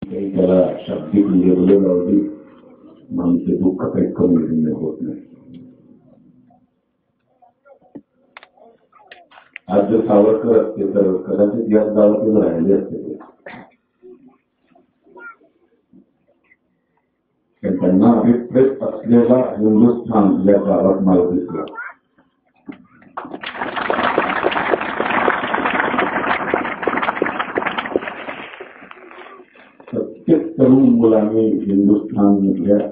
त्याला शाब्दिक निर्बल लावली म्हणून ते दुःख काही कमी होत नाही. आज जर सावरकर असते तर कदाचित या गावातून राहिले असते पण त्यांना अभिप्रेत असलेला हिंदुस्थान या गावात मला दिसला. प्रत्येक तरुण मुलांनी हिंदुस्थान मधल्या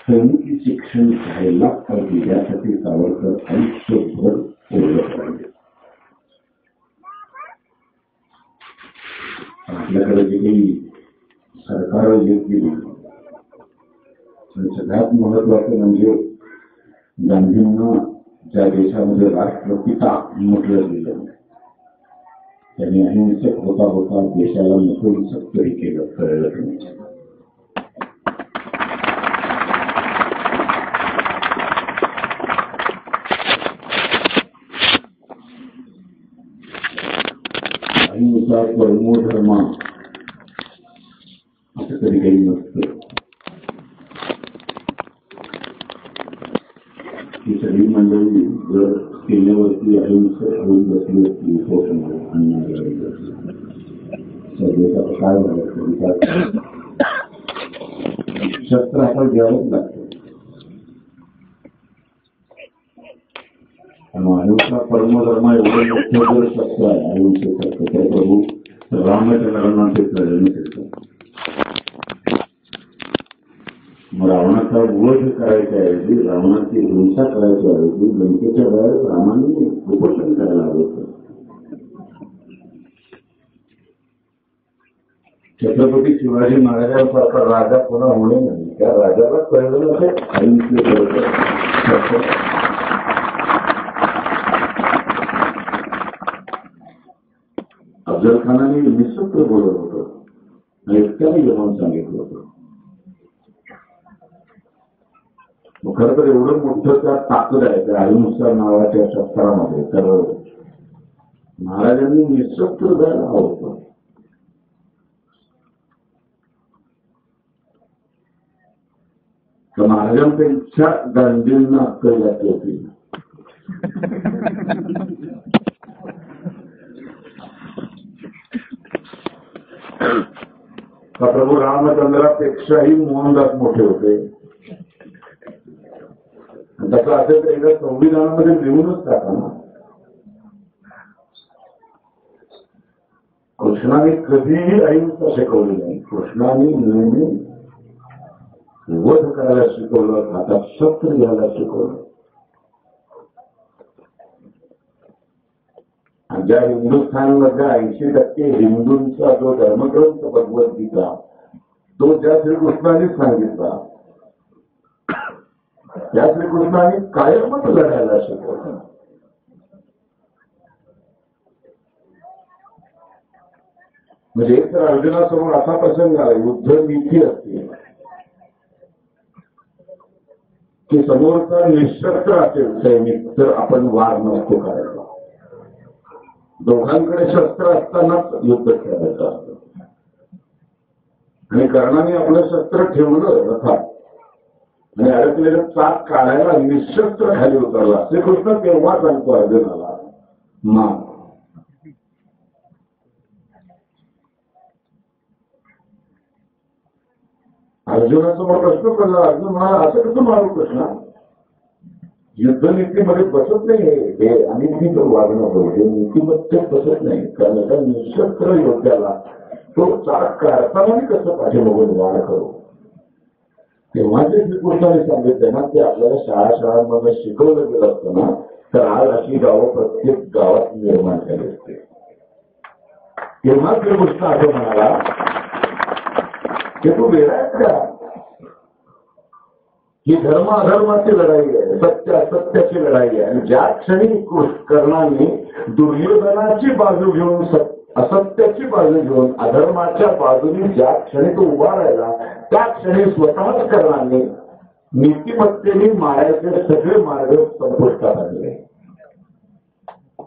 सैनिकी शिक्षण घ्यायला पाहिजे यासाठी सावरकर आयुष्यभर बोलत राहिले. आपल्याकडे जे काही सरकार येत गेली सगळ्यात महत्वाचं म्हणजे गांधींना ज्या देशामध्ये राष्ट्रपिता म्हटलं गेलं त्यांनी अहिंसक होता होता देशाला नपुंसक तरी केलं, कळलं नाही. अहिंसा परमो धर्म असं कधी काही नसतं. ही सगळी मंडळी जर केल्यावरती अहिंसक होऊन बसली असली सध्याचा काय झालं शस्त्र आपण घ्यावंच लागतं. अहिंसा परमधर्म एवढं मोठं जर शस्त्र आहे अहिंसेसारखं तर प्रभू रामचंद्रांना ते कळलं नसेल. मग रावणाचा वध करायचा ऐवजी रावणाची हिंसा करायची ऐवजी लंकेच्या वेळेस रामाने उपोषण करायला हवं होतं. छत्रपती शिवाजी महाराजांसारखा राजा पुन्हा होणे नाही. त्या राजाला कळलं नसेल अहिंसेबरोबर. अफजल खानाने निःशब्द बोलत होतं, एकट्याने येऊन सांगितलं होतं. खरं तर एवढं मोठं त्या ताकद आहे त्या अहिंसा नावाच्या शस्त्रामध्ये तर महाराजांनी निःशब्द जायला हवं होतं. तर महाराजांपेक्षा गांधींना अक्कल जाती होती. प्रभू रामचंद्रापेक्षाही मोहनदास मोठे होते. त्याचं असेल तर एकदा संविधानामध्ये लिहूनच टाका ना. कृष्णाने कधीही अहिंसा शिकवली नाही. कृष्णाने नेहमी वध करायला शिकवलं, हातात शस्त्र घ्यायला शिकवलं. आणि ज्या हिंदुस्थानमधल्या 80% हिंदूंचा जो धर्मग्रंथ भगवद्गीता तो ज्या श्रीकृष्णाने सांगितला त्या श्रीकृष्णाने कायमच लढायला शिकवलं. म्हणजे एक तर अर्जुनासमोर असा प्रसंग आला, युद्ध नीती असते की समोरचा निशस्त्र असेल सैनिक तर आपण वार नसतो करायचा. दोघांकडे शस्त्र असतानाच युद्ध खेळायचं असतं. आणि कर्णाने आपलं शस्त्र ठेवलं रथात आणि अडकलेलं चाक काढायला निशस्त्र खाली उतरला. श्रीकृष्ण तेव्हा सांगतो अर्जुनाला मा अर्जुनासमोर प्रश्न पडला. अर्जुन म्हणाला असं कसं मारू कृष्णा, युद्धनीतीमध्ये बसत नाही हे आणि मी तो वागणं हे नीतीमध्ये बसत नाही. कारण एका निशस्त्र योद्ध्याला तो चाक काढताना कसं पाठी बघून वाढ करू. तेव्हा जे श्रीकृष्णाने सांगितलं ना ते आपल्याला शाळांमध्ये शिकवलं गेलं असतं ना तर आज अशी गावं प्रत्येक गावात निर्माण झाली असते. तेव्हा श्रीकृष्ण असं म्हणाला की तू वेळा आहेस का, ही धर्म अधर्माची लढाई आहे, सत्य असत्याची लढाई आहे. आणि ज्या क्षणी कर्णाने दुर्योधनाची बाजू घेऊन असत्याची बाजू घेऊन अधर्माच्या बाजूने ज्या क्षणी तो उभा राहिला त्या क्षणी स्वतःच कर्णाने नीतिमत्तेने मारायचे सगळे मार्ग संपुष्टात आणले.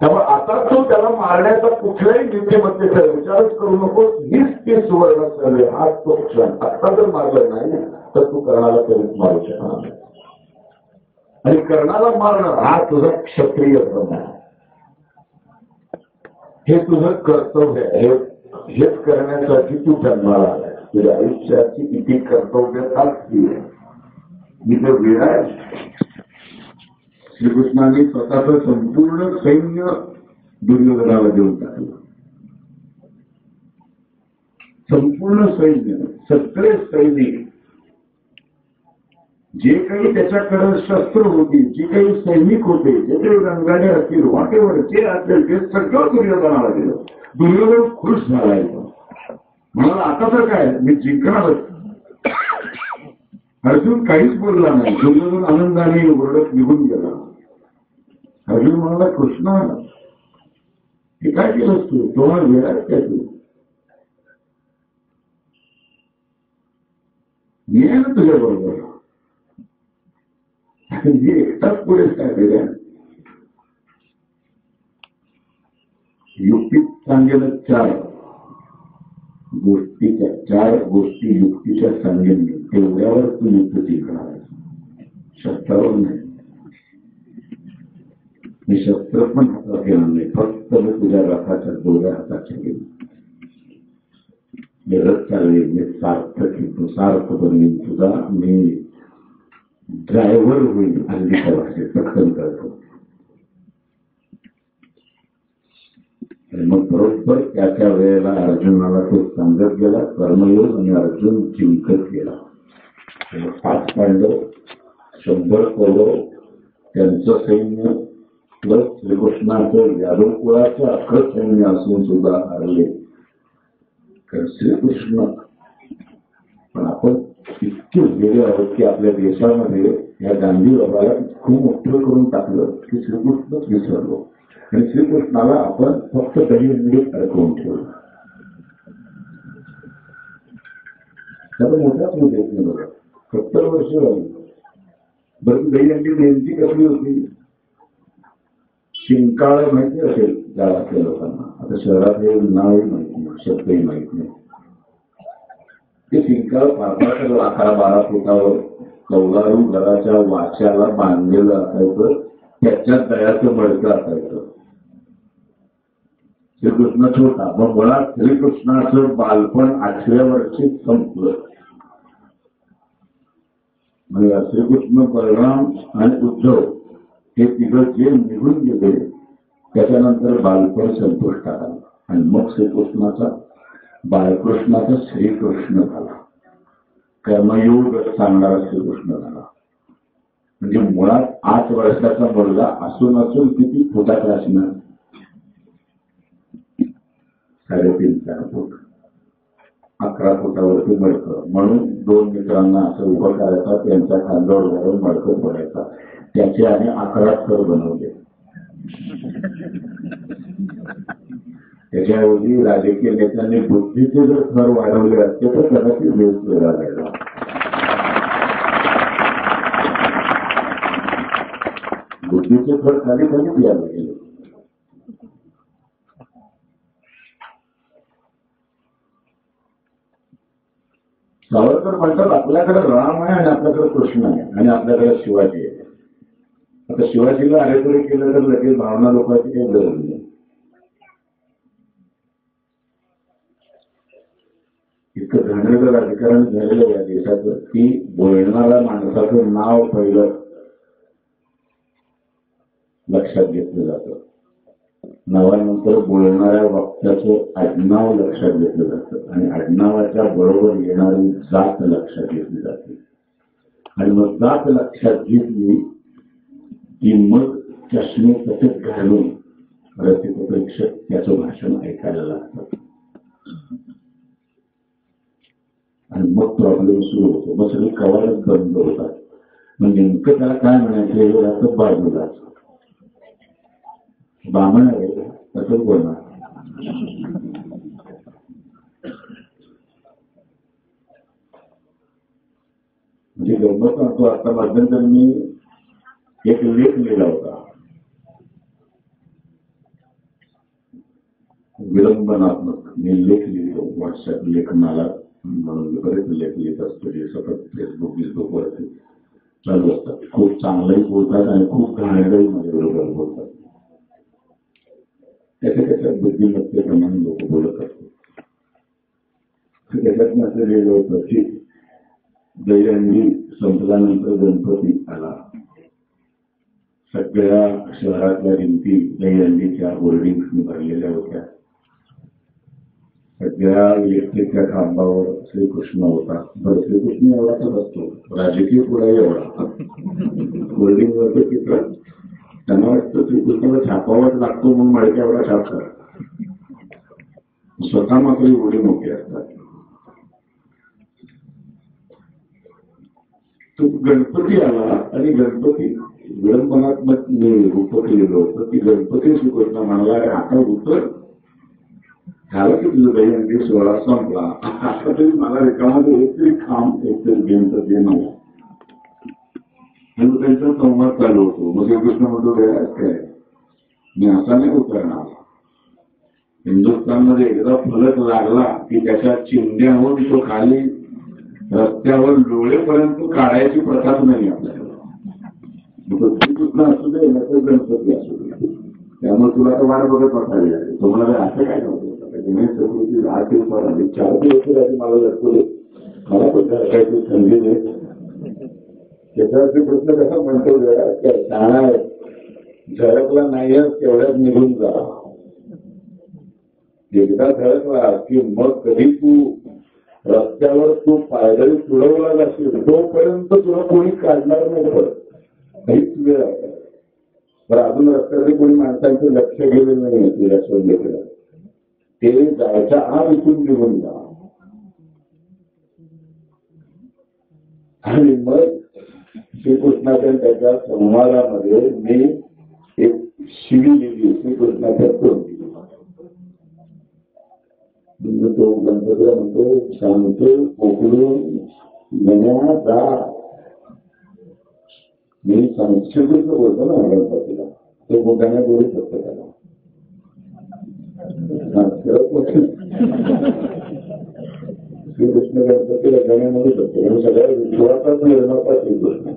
त्यामुळे आता तू त्याला मारण्याचा कुठल्याही नीतिमत्तेचा विचारच करू नको. हीच ती सुवर्ण संधी. हाच तो क्षण. आता जर मारलं नाही तर तू कर्णाला कधीच मारू शकणार नाही. आणि कर्णाला मारणं हा तुझा क्षत्रिय धर्म आहे. हे तुझं कर्तव्य आहे. हेच करण्यासाठी तू जन्माला आलाय. तुझ्या आयुष्याची किती कर्तव्यता आहे. मी तर वेळा श्रीकृष्णाने स्वतःचं संपूर्ण सैन्य दुर्योधनाला देऊन टाकलं. संपूर्ण सैन्य, सगळे सैनिक, जे काही त्याच्याकडे शस्त्र होती, जे काही सैनिक होते, जे काही रंगाने असतील, वाटेवर जे असेल ते सगळं दुर्योधनाला दिलं. दुर्योधन खुश झाला. म्हणाला आता तर काय मी जिंकणारच. अर्जुन काहीच बोलला नाही. दुर्योधन आनंदाने ओरडत निघून गेला. अर्जुन म्हणाला कृष्ण हे काय केलंस तू? तुम्हाला वेळाच काय तू? मी आहे ना तुझ्या बरोबर. मी एकटाच पुढेच काय केलं. युक्तीत सांगेल चार गोष्टी युक्तीच्या सांगेल तेवढ्यावर तू युक्त जिंकणार आहे. शस्त्रावर नाही. मी शस्त्र पण हातात घेणार नाही. फक्त मी तुझ्या रथाच्या दोऱ्या हाताच्या गेली. मी रथ चालवेल. मी सार्थ बनवेन तुझा. मी ड्रायव्हर होईल. हल्लीच्या भाषेत पटकन करतो. मग बरोबर त्याच्या वेळेला अर्जुनाला तो सांगत गेला कर्मयोग आणि अर्जुन जिंकत गेला. 5 पांडव 100 कौरव त्यांचं सैन्य प्लस श्रीकृष्णाचं यादव कुळाचं अख्खं सैन्य असून सुद्धा हरले. कारण श्रीकृष्ण पण आपण इतके वेगळे आहोत की आपल्या देशामध्ये या गांधी बाबाला खूप मोठं करून टाकलं की श्रीकृष्णच विसरलो. आणि श्रीकृष्णाला आपण फक्त दही अंडीत अडकवून ठेवलं. त्याला मोठ्याच होत येत नाही बघा. 70 वर्ष झाली. बरं दही अंडी नेमकी कसली होती? शिंकाळ माहिती असेल गावातल्या लोकांना. आता शहरात हे नावही माहिती नाही, शब्दही माहित नाही. ते शिंकाळ 11-12 फुटावर कौलारू घराच्या वाच्याला बांधलेलं असायचं. त्याच्यात दह्याचं मडकं असायचं. श्रीकृष्ण छोटा. मग मुळात श्रीकृष्णाचं बालपण 8व्या वर्षी संपलं. म्हणजे श्रीकृष्ण, बलराम आणि उद्धव हे तिघं जे निघून गेले त्याच्यानंतर बालपण संपुष्टात आलं. आणि मग बाळकृष्णाचा श्रीकृष्ण झाला. कर्मयोग सांगणारा श्रीकृष्ण झाला. म्हणजे मुळात 8 वर्षाचा मुलगा असून किती फुटाचा असणार? 3.5-4 फूट. 11 फुटावरती मडकं. म्हणून 2 मित्रांना असं उभं करायचा. त्यांच्या खांद्यावर घालून मडकं पडायचा. त्याचे आणि 11 थर बनवले. त्याच्याऐवजी राजकीय नेत्यांनी बुद्धीचे जर थर वाढवले असते तर कदाचित वेळ वेगळा राहिला. बुद्धीचे थर खाली यायला गेले. सावरकर म्हणतात आपल्याकडे राम आहे आणि आपल्याकडे कृष्ण आहे आणि आपल्याकडे शिवाजी आहे. आता शिवाजीला अरेतोरे केलं तर लगेच भावना लोकांची काही गरज नाही. इतकं घाणेरडं राजकारण झालेलं या देशाचं की बोलणाऱ्या माणसाचं नाव पहिलं लक्षात घेतलं जातं. नावानंतर बोलणाऱ्या वक्त्याचं आडनाव लक्षात घेतलं जातं आणि आडनावाच्या बरोबर येणारी जात लक्षात घेतली जाते. आणि मग जात लक्षात घेतली की मग चष्मे सतत घालून रसिक प्रेक्षक त्याचं भाषण ऐकायला लागतात. आणि मग प्रॉब्लेम सुरू होतो. मग सगळे कवाडच बंद होतात. मग नेमकं त्याला काय म्हणायचं हे राहतं बाजूलाच. बामण आहे तसंच बोलणार. म्हणजे गंमत सांगतो. आता मध्यंतरी मी एक लेख लिहिला होता. विडंबनात्मक मी लेख लिहितो. व्हॉट्सअप लेखनाला म्हणून बरेच लेख लिहित असतो, जे सतत फेसबुकवरती चालू असतात. खूप चांगलंही बोलतात आणि खूप घाणेरडंही माझ्याबरोबर बोलतात. त्याच्या बुद्धिमत्तेप्रमाणे लोक बोलत असतात. त्याच्यात असं लिहिलं होतं की दहीहंडी संपल्यानंतर गणपती आला. सगळ्या शहरातल्या भिंती दहीहंडीच्या होर्डिंग्सनी भरलेल्या होत्या. सगळ्या इलेक्ट्रिकच्या खांबावर श्रीकृष्ण होता. बरं, श्रीकृष्ण एवढाच असतो, राजकीय पुढाही एवढा. होर्डिंगवरचं चित्र त्यांना वाटतं श्रीकृष्णाला छापावाच लागतो म्हणून माहिती एवढा छापतात. स्वतः मात्र एवढे मोठे असतात. तो गणपती आला आणि गणपती विडंबनात्मक रूप केलेलं होतं की गणपती श्रीकृष्ण म्हणाला, आता उत्तर झालं की तुझं दहीहंडी सोहळा संपला, आता तरी मला एकामध्ये एकतरी खांब एकतरी घेणं ते नाही. आणि त्यांचा संवाद चालू होतो. मग श्रीकृष्ण म्हणतो, काय मी असा नाही उतरणार. हिंदुस्थानमध्ये एकदा फलक लागला की त्याच्या चिंध्याहून तो खाली रस्त्यावर डोळेपर्यंत काढायची प्रथाच नाही आपल्याला. श्रीकृष्ण असू दे नाही तर गणपती असू दे, त्यामुळे तुला तर वाट बघत बसावी लागेल. तुम्हाला असं काय नव्हतं. गणेश चतुर्थी 8 दिवसावर आली, 4 दिवस आधी मला लटकवले, मला पण काहीतरी संधी दे. त्याच्यावरती प्रश्न कसा म्हणतो, शाळा झळकला नाही तेवढ्यात निघून जा. एकदा झळकला की मग कधी तू रस्त्यावर तू पायदळी तुडवला जाशील तोपर्यंत तुला कोणी काढणार नाही. परत काहीच वेळ आहे. बरं, अजून रस्त्यावरती कोणी माणसांचं लक्ष गेलेलं नाही तुझ्या शोधलेलं. ते जायच्या आत इथून निघून जा. आणि मग श्रीकृष्णाच्या त्याच्या संवादामध्ये मी एक शिवी लिहिली श्रीकृष्णाच्या तोंडी. तो गणपतीला म्हणतो, शांत पोकळून गण्या जा. मी श्रीकृष्ण बोलतो ना गणपतीला, तो गण्या बोलू शकतो त्याला. श्रीकृष्ण गणपतीला गण्या म्हणू शकतो. आणि सगळ्या विश्वासात निर्माता श्रीकृष्ण.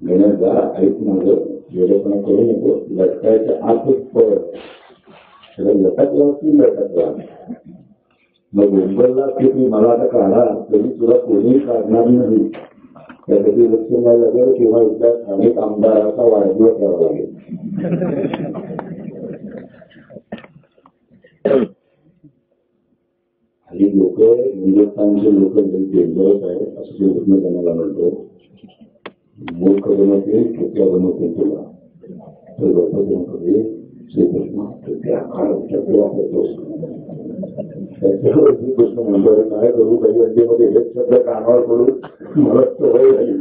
गण्या जा, ऐक माझं, वेळेपणा करू नको, लटकायच्या आतच पळ. त्याला लटकला की लटकला. मग मुंबईला की तू मला आता काढा तरी तुला कोणीही काढणार नाही. त्यासाठी लक्ष द्यायला लागेल किंवा इथल्या स्थानिक आमदाराचा वाढदिवस करावा लागेल. आणि लोक, हिंदुस्थानचे लोक डेंजरस आहे असं श्रीकृष्ण त्यांना म्हणतो. मूर्ख बनवते चुक्या बनवते तुला. तर गणपती म्हणतो, श्रीकृष्ण त्या काळ वापरतोस. त्याच्यावर श्रीकृष्ण म्हणतो, काय करू, काही अंडीमध्ये एक शब्द कानावर पडून मला सवय झाली.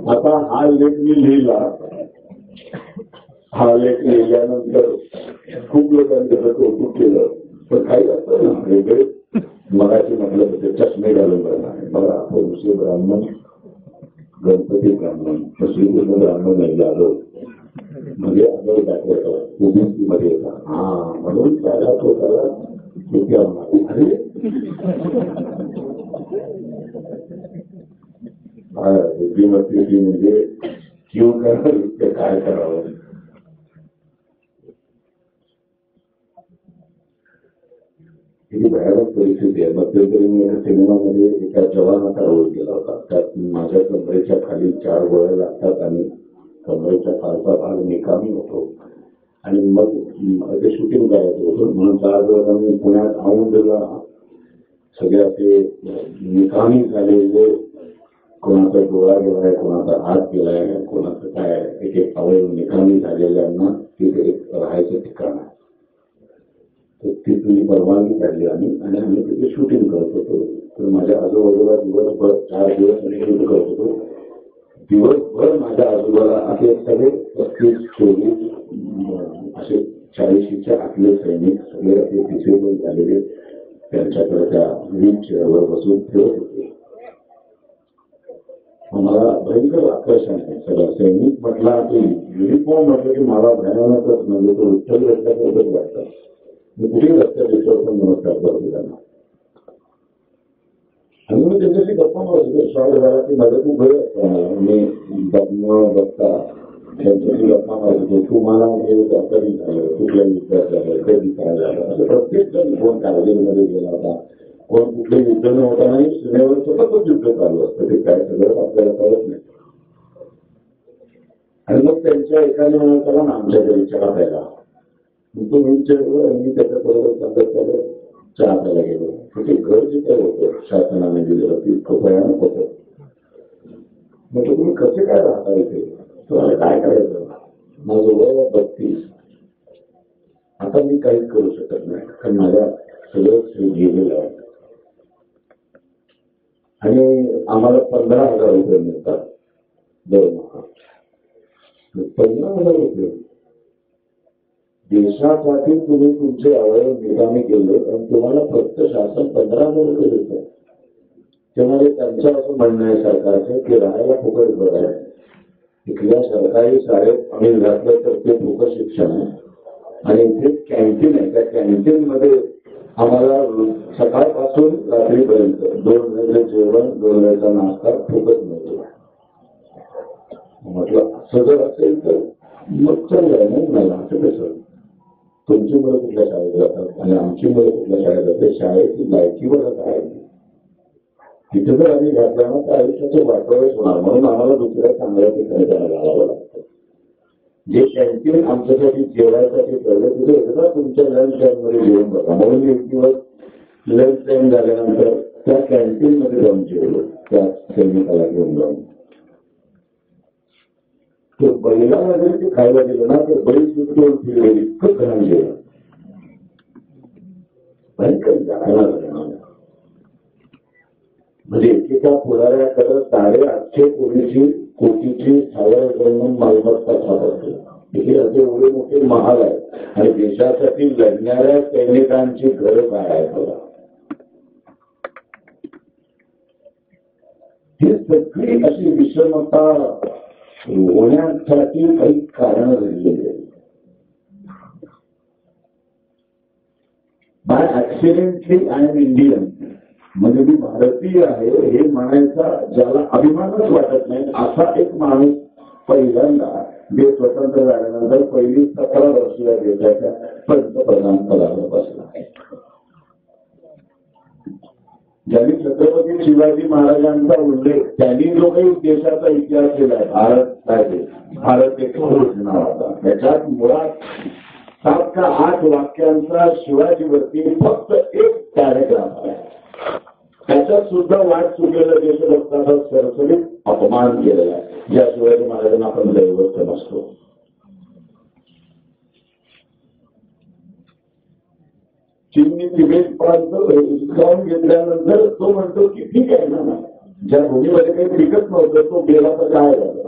आता हा लेख मी लिहिला. हा लेख लिहिल्यानंतर खूप लोकांनी त्याचं कौतुक केलं. पण काही असतं ना वेगळे मराठी म्हटलं तर ते चष्मे घालून राहणार. बघा, आपण दुसरे ब्राह्मण गणपती ब्राह्मण, श्रीकृष्ण ब्राह्मण नाही जाधव म्हणजे आदर दाखवतो ओबीसीमध्ये येतात. हा म्हणून त्याला तो त्याला चुक्या होणार. अरे बुद्धिमत्तेची म्हणजे क्यू करावं ते काय करावं. किती भयानक परिस्थिती आहे. मध्यंतरी मी एका सिनेमामध्ये एका जवानाचा रोल केला होता. त्यात माझ्या कमरेच्या खाली 4 गोळ्या लागतात आणि कमरेच्या खालचा भाग निकामी होतो. आणि मग ते शूटिंग करायचं होतं म्हणून 4 दिवस आम्ही पुण्यात औंधला सगळ्या ते निकामी झालेले, कोणाचा डोळा गेलाय, कोणाचा हात गेलाय, कोणाचं काय एक एक अवयव निकामी झालेल्यांना तिथे एक राहायचं ठिकाण आहे. तर तिथली परवानगी काढली आम्ही आणि आम्ही तिथे शूटिंग करत होतो. तर माझ्या आजूबाजूला दिवसभर 4 दिवस शूटिंग करत होतो. दिवसभर माझ्या आजूबाजूला असे सगळे 35-24 असे 40च्या आतले सैनिक सगळे असे डिसेबल झालेले त्यांच्याकडे त्या व्हील चेअरवर बसून फिरत होते. आम्हाला भयंकर आकर्षण आहे. सगळं सैनिक म्हटला की युनिफॉर्म म्हटलं की मला भयानकच म्हणजे तो विठ्ठल रस्त्यासारखंच वाटतं. मी कुठेही रस्त्यात विचार पण नमस्कार करतो त्यांना. आणि मी त्यांच्याशी गप्पा मारतो. शॉर्ट झाला की माझं खूप भय असतं. मी बघता त्यांच्याशी गप्पा मारतो. तुम्हाला हे कधी झालं, कुठल्या युद्धात झालं, कधी काय झालं, असं प्रत्येक जण कोण कारगिलमध्ये गेला होता, कोण कुठले युद्ध न होता नाही, सीमेवर सततच युद्ध चालू असतं. ते काय सगळं आपल्याला कळत नाही. आणि मग त्यांच्या एकाने त्याला ना आमच्या घरी चहा प्यायला, तो मी मी त्याच्याबरोबर सांगत चहा प्यायला गेलो. तिथे घर जे काही होतं शासनाने दिलेलं ते इतकं भयानक होतं. म्हटलं तुम्ही कसे काय राहता इथे, तुम्हाला काय करायचं. माझं वय 32. आता मी काहीच करू शकत नाही कारण माझ्या सगळं गेलेलं आहे. आणि आम्हाला 15,000 रुपये मिळतात दरमहा. 15,000 रुपये देशासाठी तुम्ही तुमचे अवयव निकामी केले आणि तुम्हाला फक्त शासन 15,000 रुपये देत आहे. त्यामुळे त्यांचं असं म्हणणं आहे सरकारचं की राहायला फुकट घर आहे. इथल्या सरकारी शाळेत आम्ही घातलं तर ते फुकट शिक्षण आहे आणि इथे कॅन्टीन आहे. त्या कॅन्टीन मध्ये आम्हाला सकाळपासून रात्रीपर्यंत 2 वेळेचं जेवण, 2 वेळेचा नाश्ता फुकट मिळतो. म्हटलं असं जर असेल तर मग चाललंय नाही असं कसं. तुमची मुलं कुठल्या शाळेत जातात आणि आमची मुलं कुठल्या शाळेत जाते, शाळेची लायकीवर काय तिथे जर आम्ही घातला ना तर आयुष्याचं वाटोळच होणार. म्हणून आम्हाला दुसऱ्या चांगल्या ठिकाणी त्याला घालावं लागतं. जे कॅन्टीन आमच्यासाठी जेवायसाठी ठेवलं तिथे एकदा तुमच्या लंच टाइम मध्ये जेवण बघा. म्हणून एक दिवस लंच टाइम झाल्यानंतर त्या कॅन्टीन मध्ये जाऊन जेवलो त्या सैनिकाला घेऊन जाऊन. तर बैलाला जरी ते खायला गेलं ना तर बैल सुटून फिरले इतकं घाण जेवण भयंकर जायला लागणार. म्हणजे एकेका पुढाऱ्याकडे 850 कोटीची साधारण मालमत्ता सापडते. हे असे एवढे मोठे महाल आहेत आणि देशासाठी लढणाऱ्या सैनिकांची घरं काय आहेत बघा. ही सगळी अशी विषमता होण्यासाठी काही कारणं घडलेली आहेत. By accidentally I am Indian म्हणजे मी भारतीय आहे हे म्हणायचा ज्याला अभिमानच वाटत नाही असा एक माणूस पहिल्यांदा देश स्वतंत्र झाल्यानंतर पहिली 17 वर्षीय देशाच्या पंतप्रधान पदावर बसला आहे. ज्यांनी छत्रपती शिवाजी महाराजांचा उल्लेख त्यांनी जो काही देशाचा इतिहास केलाय भारत एक नावाचा त्याच्यात मुळात 7 का 8 वाक्यांचा शिवाजीवरती फक्त एक पॅरेग्राफ आहे. त्याच्यात सुद्धा वाट चुकलेला देशभक्ताचा सरसरीत अपमान केलेला आहे. ज्या शिवाजी महाराजांना आपण दैवत नसतो. चीननी तिबेट प्रांत हिसकावून घेतल्यानंतर तो म्हणतो की ठीक आहे ना, ज्या भूमीमध्ये काही पिकत नव्हतं तो गेला तर काय झालं.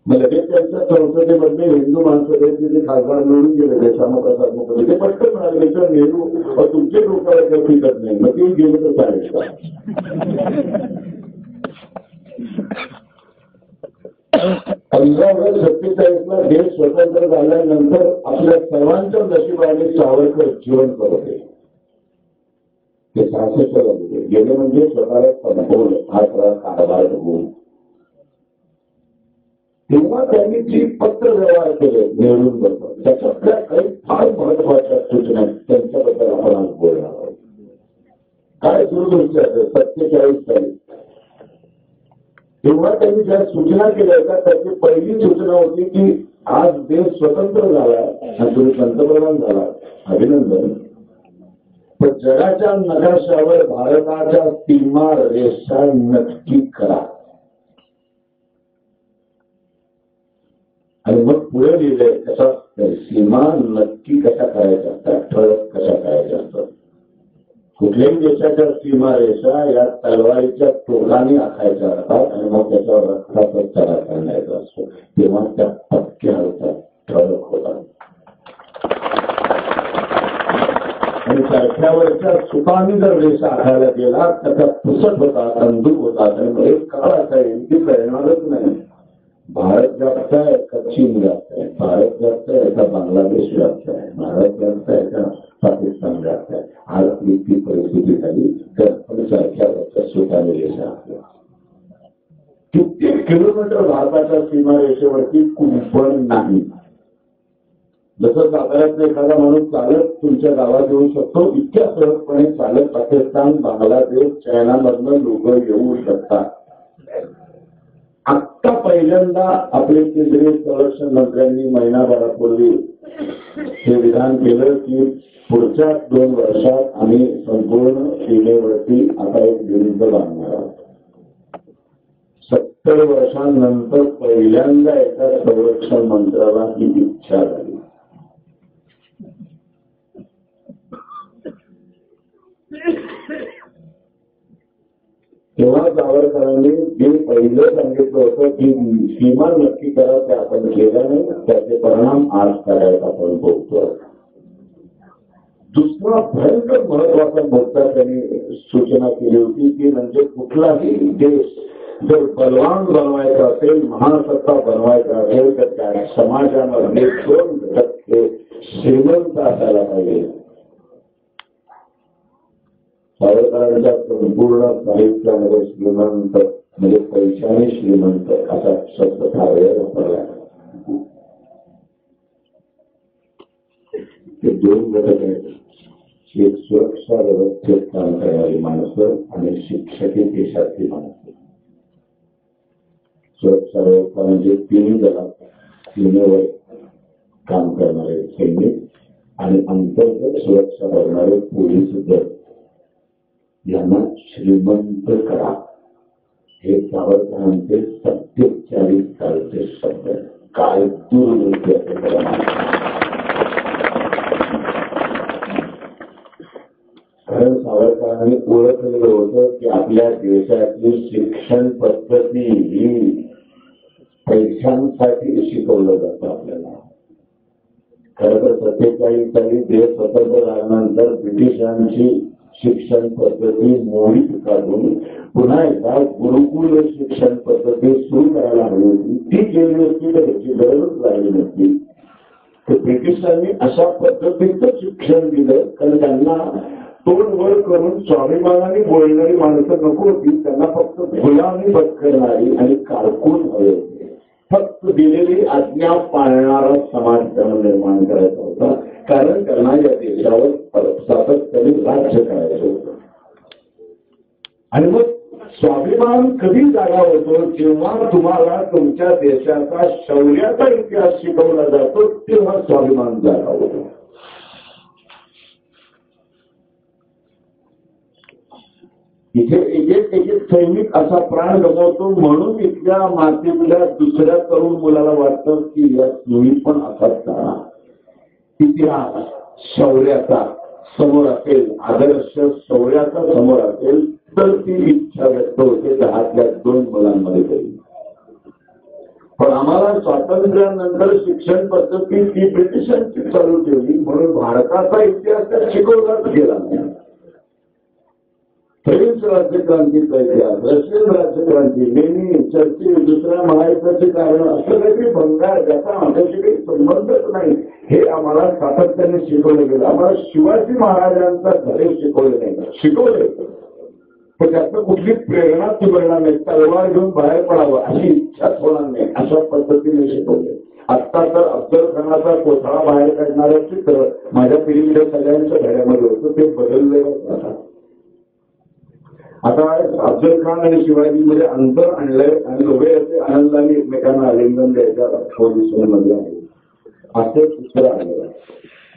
मग लगेच त्यांच्या संसदेमध्ये हिंदू माणसाचे जे खासदार निवडून गेले ते श्यामाप्रसाद मुखर्जी ते पटकन म्हणाले तर नेहरू तुमचे डोक्याला काही पिकत नाही मग ते गेले तर चालेल का. 1547ला देश स्वतंत्र झाल्यानंतर आपल्या सर्वांच्या नशिबाने सावरकर जिवंत होते. ते 66 होते. गेले म्हणजे स्वतःला संपवलं हा सगळा कारभार बघून. तेव्हा त्यांनी जी पत्र व्यवहार केले नेहरूंबरोबर त्याच्यातल्या काही फार महत्वाच्या सूचना त्यांच्याबद्दल आपण आज बोलणार आहोत. काय दूरदृष्टी असेल 47 साली तेव्हा त्यांनी ज्या सूचना केल्या होत्या त्याची पहिली सूचना होती की आज देश स्वतंत्र झाला आणि तुम्ही पंतप्रधान झाला अभिनंदन. पण जगाच्या नकाशावर भारताच्या सीमा रेषा नक्की करा. आणि मग पुढे लिहिलंय कशा सीमा नक्की कशा करायच्या असतात, ठळक कशा करायच्या असतात. कुठल्याही देशाच्या सीमा रेषा या तलवारीच्या टोकाने आखायच्या असतात आणि मग त्याच्यावर रक्ताचा चढा करण्याचा असतो. तेव्हा त्या पक्क्या होतात, ठळक होतात. आणि सारख्यावरच्या सुतांनी जर रेषा आखायला गेला त्याचा पुसट होता, तंदूक होता. आणि एक काळ असा येईल की कळणारच नाही भारत जास्त आहे का चीन जास्त आहे, भारत जास्त आहे का बांगलादेश जास्त आहे, भारत जास्त आहे का पाकिस्तान जास्त आहे. आज इतकी परिस्थिती झाली तर आपण सारख्यावरच्या सुतांनी रेषा आखल्या. कित्येक किलोमीटर भारताच्या सीमारेषेवरती कुंपण नाही. जसं साताऱ्यातला एखादा माणूस चालत तुमच्या गावात येऊ शकतो, इतक्या सहजपणे चालत पाकिस्तान, बांगलादेश, चायनामधनं लोक येऊ शकतात. आत्ता पहिल्यांदा आपले केंद्रीय संरक्षण मंत्र्यांनी महिनाभरापूर्वी हे विधान केलं की पुढच्या 2 वर्षात आम्ही संपूर्ण सीमेवरती आता एक भिंत बांधणार आहोत. 70 वर्षांनंतर पहिल्यांदा एका संरक्षण मंत्र्याला ही इच्छा झाली. तेव्हा सावरकरांनी जे पहिलं सांगितलं होतं की सीमा नक्की करा, ते आपण केलं नाही. त्याचे परिणाम आज करायला आपण बघतो. दुसरा भयंकर महत्वाचा मुद्दा त्यांनी सूचना केली होती की म्हणजे कुठलाही देश जर बलवान बनवायचा असेल, महासत्ता बनवायचा असेल तर त्या समाजामध्ये 2% श्रीमंत असायला पाहिजे. सावरकरांच्या संपूर्ण साहित्यामध्ये श्रीमंत म्हणजे पैशाने श्रीमंत असा शब्द कार्य वापरला. ते 2 घटक आहेत. एक सुरक्षा व्यवस्थेत काम करणारी माणसं आणि शिक्षकी देशातली माणसं. सुरक्षा व्यवस्था म्हणजे 3 दलात सीमेवर काम करणारे सैनिक आणि अंतर्गत सुरक्षा करणारे पोलीस दल यांना श्रीमंत करा. हे सावरकरांचे 47 सालचे शब्द. काय दूरदृष्टी असे कारण सावरकरांनी ओळखलेलं होतं की आपल्या देशातली शिक्षण पद्धती ही पैशांसाठी शिकवलं जातं. आपल्याला खरं तर 47 साली देश स्वतंत्र झाल्यानंतर ब्रिटिशांची शिक्षण पद्धती मोडीत काढून पुन्हा एकदा गुरुकुल शिक्षण पद्धती सुरू करायला हवी होती. ती केली असती तर त्याची गरजच लागली नसती. तर ब्रिटिशांनी अशा पद्धतीचं शिक्षण दिलं कारण त्यांना तोंड वर करून स्वाभिमानाने बोलणारी माणसं नको होती. त्यांना फक्त गुलामी पत्करणारी आणि कारकून हवे होते. फक्त दिलेली आज्ञा पाळणारा समाज त्यांना निर्माण करायचा होता. कारण त्यांना या देशावर सातत्याने राज्य करायचं होतं. आणि मग स्वाभिमान कधी जागा होतो जेव्हा तुम्हाला तुमच्या देशाचा शौर्याचा इतिहास शिकवला जातो तेव्हा स्वाभिमान जागा होतो. इथे एक सैनिक असा प्राण गमावतो म्हणून इथल्या मातीतल्या दुसऱ्या तरुण मुलाला वाटतं की या तुम्ही पण असाच करा. इतिहास शौर्याचा समोर असेल, आदर्श शौर्याचा समोर असेल तर ती इच्छा व्यक्त होते 10-2 मुलांमध्ये तरी. पण आम्हाला स्वातंत्र्यानंतर शिक्षण पद्धती ती ब्रिटिशांची चालू ठेवली म्हणून भारताचा इतिहास त्यात शिकवलाच गेला नाही. फ्रेंच राज्यक्रांतीचा इतिहास, रशियन राज्यक्रांती, लेनिन, चर्चिल, दुसऱ्या महायुद्धाचे कारण असं काहीतरी भंगार ज्याचा आमच्याशी काही संबंधच नाही हे आम्हाला सातत्याने शिकवलं गेलं. आम्हाला शिवाजी महाराजांचा धडे शिकवले नाही. शिकवले पण त्यातनं कुठली प्रेरणा मिळणार नाही. तलवार घेऊन बाहेर पडावं अशी इच्छाच होणार नाही अशा पद्धतीने शिकवले. आता तर अफजल खानाचा कोथळा बाहेर काढणारं चित्र माझ्या पिढीमध्ये सगळ्यांच्या धड्यामध्ये होतं. ते बदललेलं आता अफजल खान आणि शिवाजी मध्ये अंतर आणलंय आणि दोघे असे आनंदाने एकमेकांना आलिंगन द्यायच्या पोझिशनमध्ये आहे. असं चित्र आलेलं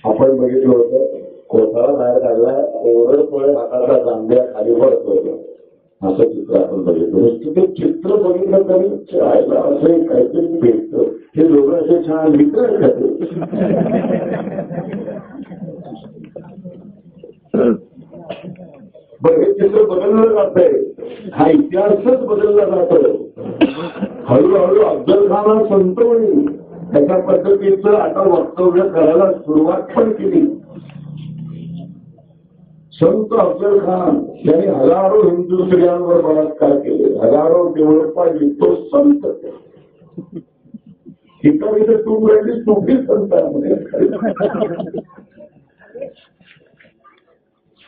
आपण बघितलं होतं. कोथळा बाहेर काढला ओरडतोय हाताचा जांभ्या खाली पडतोय असं चित्र आपण बघितलं. नुसतं ते चित्र बघितलं तरी असं काहीतरी भेटतं. हे दोघं असे छान मित्र आहेत. बरं हे चित्र बदललं जात आहे. हा इतिहासच बदलला जातो. हळूहळू अफजल खान संतोनी त्याच्या पद्धतीचं आता वक्तव्य करायला सुरुवात पण केली. संत अफजल खान यांनी हजारो हिंदू स्त्रियांवर बलात्कार केले, हजारो देवळं पाडली, तो संत. इतर तू राहिली तुझी संतांमध्ये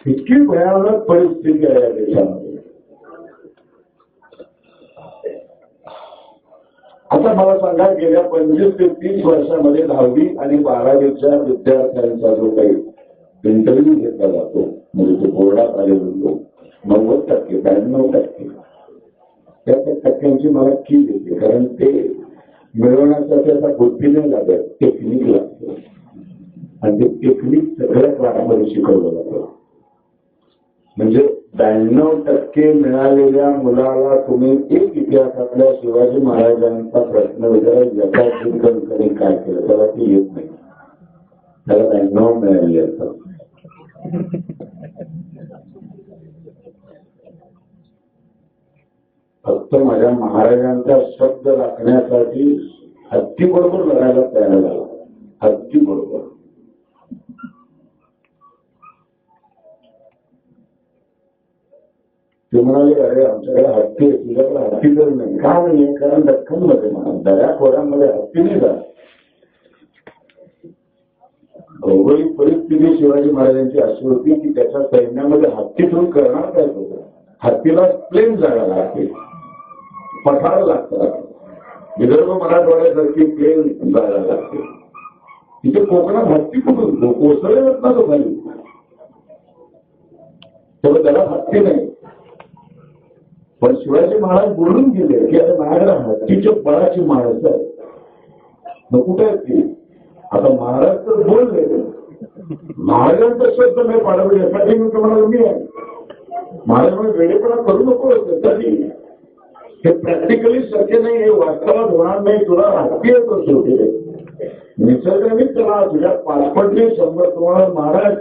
इतकी भयानक परिस्थिती आहे या देशामध्ये. आता मला सांगा, गेल्या 25 ते 30 वर्षामध्ये 10वी आणि 12वीच्या विद्यार्थ्यांचा जो काही इंटरव्ह्यू घेतला जातो, म्हणजे तो बोर्डात आलेलो लोक 90%, 92%, त्या टक्क्यांची मला कीव येते. कारण ते मिळवण्यासाठी आता बुद्धी नाही लागत, टेक्निक लागतं. आणि ते टेक्निक सगळ्या क्लासमध्ये शिकवलं जातं. म्हणजे 92% मिळालेल्या मुलाला तुम्ही एक इतिहासातल्या शिवाजी महाराजांचा प्रश्न विचारा, याचा कणकणी काय केलं, त्याला ते येत नाही. त्याला 92 मिळाली असतात. फक्त माझ्या महाराजांचा शब्द राखण्यासाठी हत्ती बरोबर लढायला तयार झाला. हत्ती बरोबर. ते म्हणाले, अरे आमच्याकडे हत्ती आहे, तुझ्याकडे हत्ती तर नाही. का नाही? कारण दख्खनमध्ये म्हणा दऱ्या खोऱ्यांमध्ये हत्ती नाही जात. भौगोलिक परिस्थिती शिवाजी महाराजांची अशी होती की त्याच्या सैन्यामध्ये हत्तीतून करणार काय होतं. हत्तीला प्लेन जागा लागते, पठार लागतात. विदर्भ मराठवाड्यासारखी प्लेन जागा लागते. तिथे कोकणात हत्ती कुठून कोसळत ना तो खाली, तेव्हा त्याला हत्ती नाही. पण शिवाजी महाराज बोलून गेले की आता माझ्याकडे हत्तीच्या बळाची माणसं आहे. मग कुठे आहेत ती? आता महाराज तर बोलले, महाराजांचा शब्द मी पाडवले यासाठी मी तुम्हाला मी आहे. महाराज म्हणजे वेळेपणा करू नको त्यासाठी. हे प्रॅक्टिकली शक्य नाही, हे वास्तवात होणार नाही. तुला हत्ती येतो शेवटी निसर्गानेच त्याला तुझ्या पाचपटली 100 तुम्हाला महाराज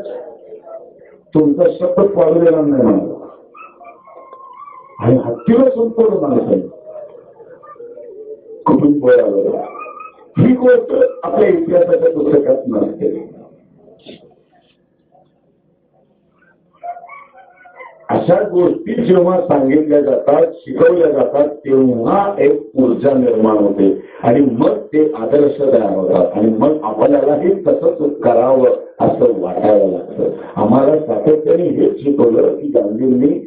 तुमचा शब्द पाडू देणार नाही म्हणाला. आणि हत्तीला संपूर्ण माणसं कुटुंब आलं. ही गोष्ट आपल्या इतिहासाच्या पुस्तकात नसते. अशा गोष्टी जेव्हा सांगितल्या जातात, शिकवल्या जातात, तेव्हा एक ऊर्जा निर्माण होते आणि मग ते आदर्श तयार होतात. आणि मग आपल्यालाही तसंच करावं असं वाटायला लागतं. आम्हाला सातत्याने हेच शिकवलं की गांधींनी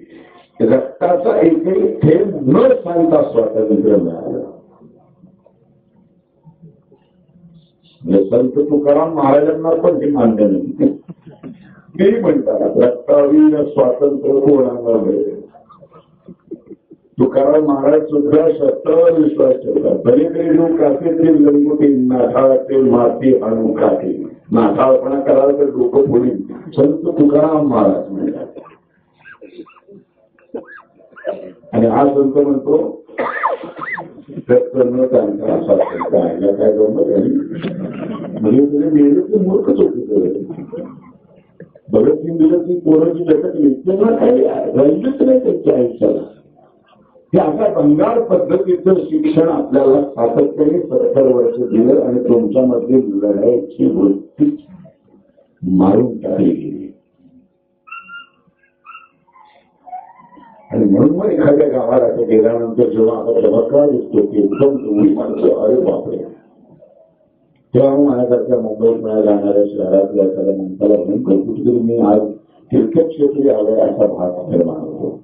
रक्ताचा एकही थेंब न सांगता स्वातंत्र्य मिळालं. संत तुकाराम महाराजांना पण हे मान्य नाही. ते म्हणतात रक्ताविण स्वातंत्र्य कोणाला मिळेल. तुकाराम महाराज सुद्धा शस्त्रावर विश्वास ठेवतात. पलीकडे लोक कासेतील लंगोटी नाठाळातील माती आणू काठी. नाठाळपणा कराल तर डोकं फोडील. संत तुकाराम महाराज म्हणतात. आणि हा संत म्हणतो न सांगता स्वातंत्र्य काय गमत आहे. म्हणजे तुम्ही मेले ते मूर्खच होते. भगतसिंग दिलं की पोराची लटकली त्यांना काही राहिलंच नाही त्यांच्या आयुष्याला. हे अशा बंगाल पद्धतीचं शिक्षण आपल्याला सातत्याने 70 वर्ष दिलं आणि तुमच्यामध्ये लढाईची वृत्ती मारून टाकली गेली. आणि म्हणून मग एखाद्या गावाला गेल्यानंतर जेव्हा आता चमत्कार दिसतो की एकदम तुम्ही माणसं, अरे बापरे, तेव्हा माझ्यासारख्या मुंबईत मला जाणाऱ्या शहरातल्या एखाद्या माणसाला नेमकं कुठेतरी मी आज तीर्थक्षेत्री आलोय असा भाग निर्माण होतो.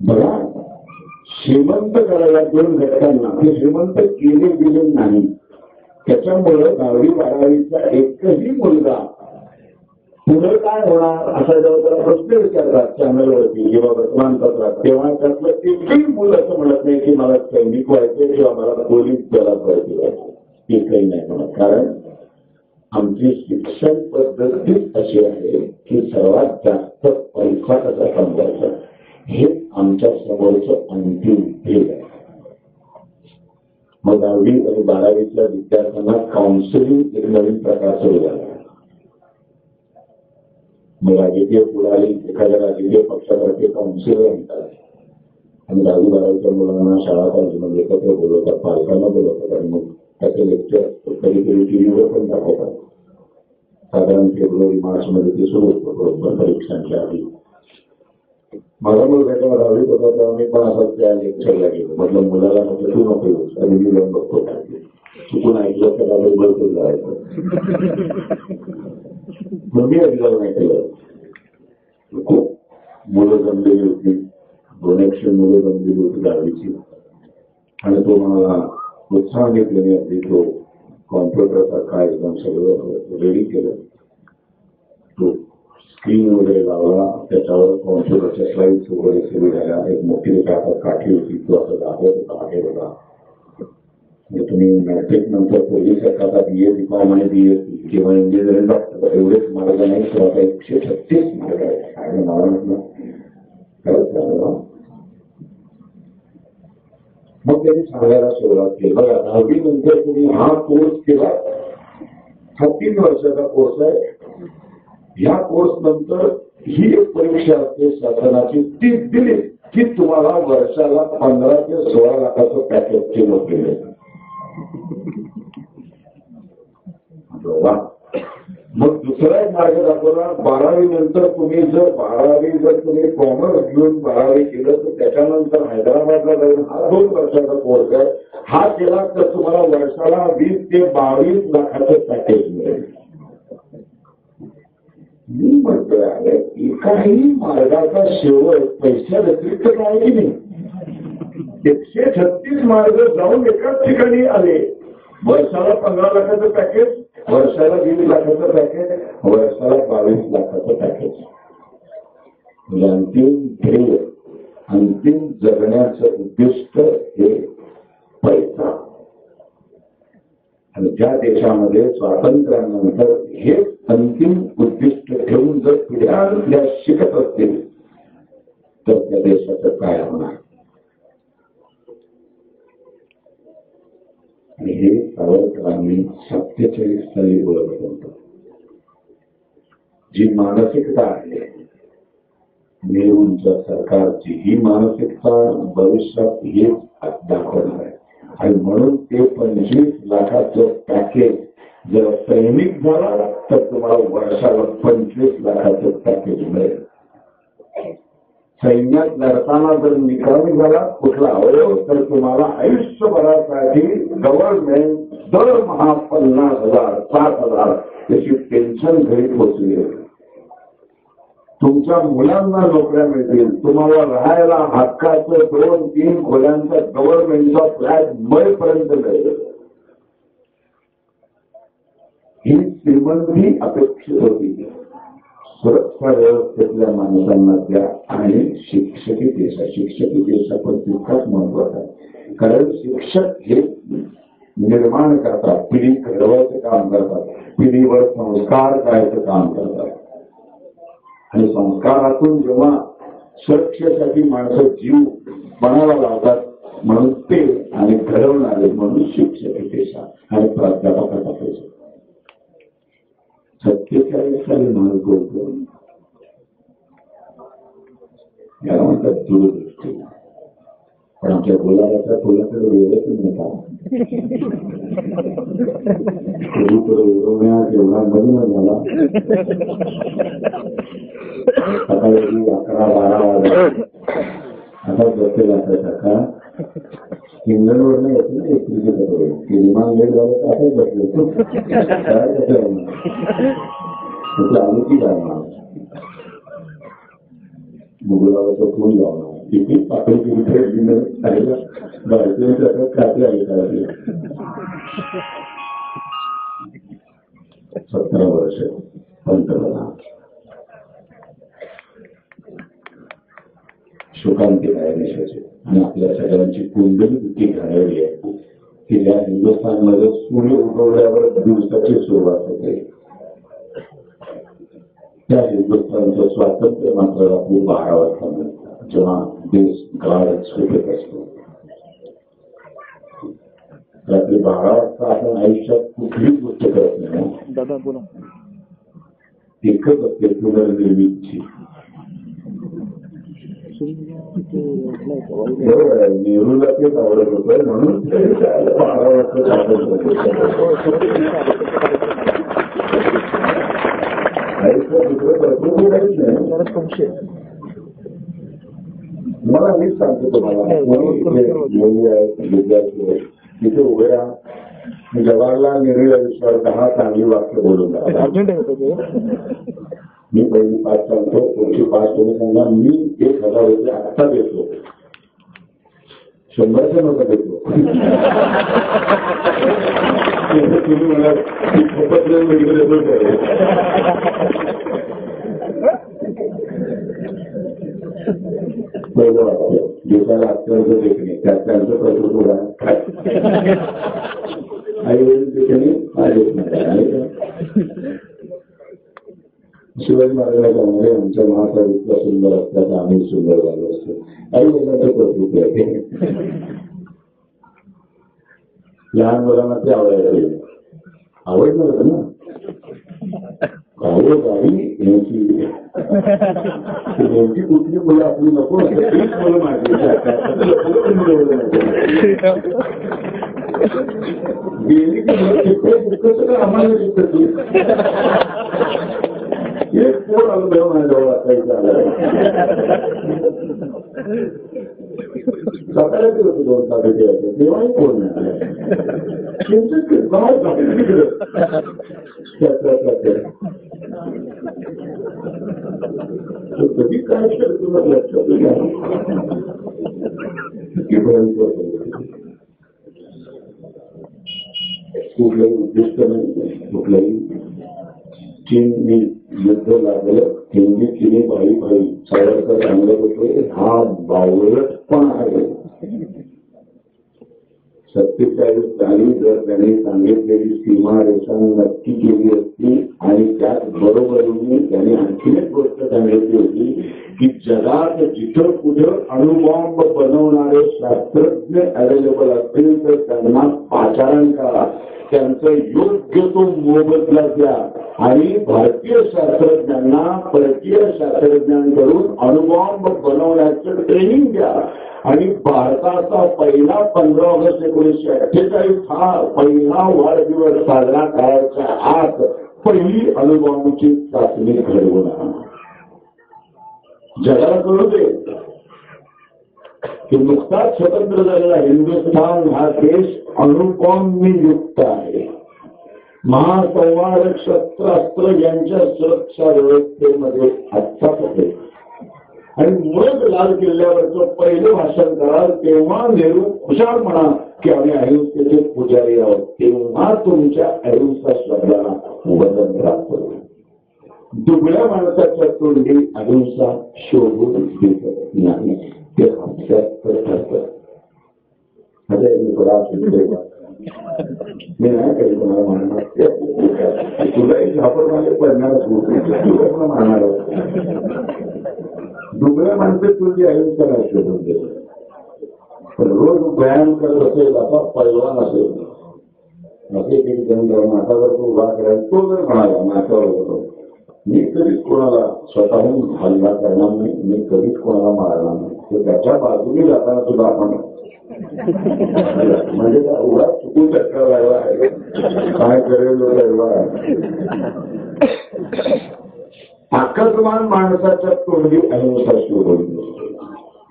बघा, श्रीमंत करायला 2 घटकांना ते श्रीमंत केले गेले नाही. त्याच्यामुळं 10वी 12वीचा एकही मुलगा पुढे काय होणार असा जेव्हा त्याला प्रश्न विचारतात चॅनलवरती किंवा वर्तमानपत्रात, तेव्हा त्यातलं एकही मुलं असं म्हणत नाही की मला सैनिक व्हायचे किंवा मला पोलीस दलात व्हायचे. एकही नाही म्हणत. कारण आमची शिक्षण पद्धती अशी आहे की सर्वात जास्त पैसा कसा कमवायचा हे आमच्या समोरचं अंतिम ध्येय आहे. मग 10वी आणि 12वीच्या विद्यार्थ्यांना काउन्सिलिंग एक नवीन प्रकार सुरू झाला. मग राजकीय पुढारी एखाद्या राजकीय पक्षासारखे काउन्सिलर म्हणतात आणि 10वी 12वीच्या मुलांना शाळा कॉलेजमध्ये एकत्र बोलवतात, पालकांना बोलवतात आणि मग त्याचे लेक्चर कधी कधी टीव्हीवर पण दाखवतात. साधारण फेब्रुवारी मार्च मध्ये ते सुरू होतं बरोबर परीक्षांच्या आधी. माझा मुलगा जेव्हा दहावीत होता तेव्हा मी पण असंच त्या लेक्चरला गेलो. म्हटलं मुलाला म्हटलं तू नको येऊस आणि मी जाऊन बघतो चुकून ऐकलं त्याला बरोबर जायचं. मग मी अगदी जाऊन ऐकलं. खूप मुलं जमलेली होती, 200 मुलं जमलेली होती दहावीची. आणि तो मला उत्साहाने केले अगदी तो कॉम्प्युटरचा काय एकदम सगळं रेडी केलं. तो स्क्रीन वगैरे लावला, त्याच्यावर कॉम्प्युटरच्या स्लाइड्स वगैरे सुरू झाल्या. एक मोठी हातात काठी होती, तो असं दाखवत होता आहे बघा. म्हणजे तुम्ही मॅट्रिक नंतर पोलीस आता BA BCom आणि BSc किंवा इंजिनिअरिंग डॉक्टर एवढेच मार्ग नाही, तर आता 136 मार्ग आहेत. आणि मला म्हटलं खरंच झालं. मग त्यांनी सांगायला सुरुवात केली, बघा 10वी नंतर तुम्ही हा कोर्स केला, हा 3 वर्षाचा कोर्स आहे. ह्या कोर्स नंतर ही एक परीक्षा असते शासनाची, ती दिली की तुम्हाला वर्षाला 15 ते 16 लाखाचं पॅकेजची नोकरी मिळते. मग दुसरा एक मार्ग दाखवला, 12वी नंतर तुम्ही जर तुम्ही कॉमर्स घेऊन 12वी केलं तर त्याच्यानंतर हैदराबादला जाऊन हा 2 वर्षाचा कोर्स आहे. हा केला तर तुम्हाला वर्षाला 20 ते 22 लाखाचं पॅकेज मिळेल. मी म्हणतोय आहे एकाही मार्गाचा शेवट पैशा व्यतिरिक्त काय की नाही. 136 मार्ग जाऊन एकाच ठिकाणी आले. वर्षाला 15 लाखाचं पॅकेज, वर्षाला 20 लाखाचं पॅकेज, वर्षाला 22 लाखाचं पॅकेज. म्हणजे अंतिम ध्येय, अंतिम जगण्याचं उद्दिष्ट हे पैसा. आणि ज्या देशामध्ये स्वातंत्र्यानंतर हे अंतिम उद्दिष्ट ठेवून जर पिढ्या शिकत असतील तर त्या देशाचं काय होणार. आणि हे सावरकरांनी 47 साली ओळखलं होतं. जी मानसिकता आहे नेहरूंच्या सरकारची, ही मानसिकता भविष्यात हेच दाखवणार आहे. आणि म्हणून ते 25 लाखाचं पॅकेज जर सैनिक झाला तर तुम्हाला वर्षाला 25 लाखाचं पॅकेज मिळेल. सैन्यात लढताना जर निकामी झाला कुठला अवयव तर तुम्हाला आयुष्यभरासाठी गव्हर्नमेंट दरमहा 50,000 60,000 त्याची पेन्शन घरी पोहोचली. तुमच्या मुलांना नोकऱ्या मिळतील, तुम्हाला राहायला हक्काचं 2-3 खोल्यांचा गव्हर्नमेंटचा फ्लॅट मिळेपर्यंत मिळेल. ही श्रीमंती अपेक्षित होती. सुरक्षा व्यवस्थेतल्या माणसांना द्या आणि शिक्षकी देशा पण तितकाच महत्वाचा आहे. कारण शिक्षक हे निर्माण करतात, पिढी घडवायचं काम करतात, पिढीवर संस्कार करायचं काम करतात. आणि संस्कारातून जेव्हा सुरक्षेसाठी माणसं जीव बनायला लावतात म्हणून ते आणि घडवणारे म्हणून शिक्षकी पेशा आणि प्राध्यापकाचा पेशा. 47 साली माणूस बोलतो याला म्हणतात दूरदृष्टी. पण आमच्या बोलायचा थोडाकडे वेळच नव्हता. कधीकडे उडवण्यात एवढा मग्न झाला. सकाळी 11-12 वाजता आता बसलेला असायचा. इंग्लंडवर नाही येतो ना एप्रिलची कपडे की विमान लेट झालं तर असंच बसलो काय कसं आली की जाणार मुगलावरचा फोन लावणार किती पाकळी किती खायला भारतीय खाते आहे काय. 17 वर्ष पंतप्रधान शोकांतिक आहे देशाचे. आणि आपल्या सगळ्यांची कुंडली इतकी घडवली आहे की ज्या हिंदुस्थानमध्ये सूर्य उगवल्यावर दिवसाची सुरुवात होते त्या हिंदुस्थानचं स्वातंत्र्य मात्र आपली 12 वाजता मिळतात जेव्हा देश गाढ सुटत असतो. रात्री 12 वाजता आपण आयुष्यात कुठलीच गोष्ट करत नाही. एकच असते पुनर्निर्मितीची. बरोबर आहे. नेहरूला तेच आवडत होतं म्हणून 12 वाजता बाकी काहीच नाही. मला मीच सांगतो तुम्हाला, मुली आहेत, विद्यार्थी आहेत, तिथे उभे राहा. जवाहरलाल नेहरू या विषयावर 10 चांगली वाक्य बोलून मी पहिली 5 सांगतो, पुढची 5 तुम्ही सांगा. मी 1000 रुपये आत्ता देतो, 100च्या नोटा देतो. तुम्ही मला पहिलं वाक्य दिवसाला अत्यंत देखणे, त्यात त्यांचं प्रकृती काय आई वडील देखणे काय देत नाही. शिवाजी महाराजांच्या मध्ये आमच्या महाराष्ट्रात इतका सुंदर असल्याचं आम्ही सुंदर झालो असतो. आई वडिलांचं प्रकृती आहे. लहान मुलांना ते आवडायचं, आवडलं होतं ना. गावो गावी यांची कुठली मुलं आपली नको तीच मुलं माझी गेली की कसं काय आम्हाला शिकत एक पोर अनुभव माझ्याजवळ असायचा. सकाळचे होते 2 तारखे द्यायचे, तेव्हाही कोण नाही. कधी काय तुला लक्षात कुठलंही उद्दिष्ट नाही, कुठलंही चीननी युद्ध लागलं, चीनी भाई भाई सावरकर सांगत होते, हा बावळट पण आहे. 47 साली जर त्यांनी सांगितलेली सीमारेषा नक्की केली असती आणि त्याच बरोबरीने त्यांनी आणखीन एक गोष्ट सांगितली होती की जगात जिथं कुठं अणुबॉम्ब बनवणारे शास्त्रज्ञ अवेलेबल असतील तर त्यांना पाचारण करा, त्यांचं योग्य तो मोबदला द्या आणि भारतीय शास्त्रज्ञांना परकीय शास्त्रज्ञांकडून अणुबॉम्ब बनवण्याचं ट्रेनिंग द्या. आणि भारताचा पहिला 15 ऑगस्ट 1948 हा पहिला वाढदिवस साजरा करायच्या आत पहिली अणुबॉम्बची चाचणी घडवून आणा. जगाला कळू दे की नुकताच स्वतंत्र झालेला हिंदुस्थान हा देश अणुबॉम्बनी युक्त आहे. महासंवारक शस्त्रास्त्र यांच्या सुरक्षा व्यवस्थेमध्ये आत्ताच आहे. आणि मग लाल किल्ल्यावरचं पहिलं भाषण कराल तेव्हा नेहरू खुशाल म्हणा की आम्ही अहिंसेचे पुजारी आहोत, तेव्हा तुमच्या अहिंसा शब्दाला वजन प्राप्त होईल. दुबळ्या माणसाच्या तोंडी अहिंसा शोधून दिसत नाही, ते हास्यास्पद ठरतं. मी नाही काही कोणाला मानणार, तुलाही झापड मागे पडणारच तुला मानणार. दुबळ्या माणसे तुझी अहिंसा नाही शोधून देत. पण रोज व्यायाम करत असेल असा पैलवान असेल, असे की नाटावर तो उभा करायला, तो जर म्हणाला नाटावर मी कधीच कोणाला स्वतःहून हल्ला करणार नाही, मी कधीच कोणाला मारणार नाही, तर त्याच्या बाजूने जाताना सुद्धा आपण म्हणजे त्या उभा चुकून चक्कर लागला आहे काय करेल आकर्षमान माणसाच्या तोंडी अहिंसा शोधून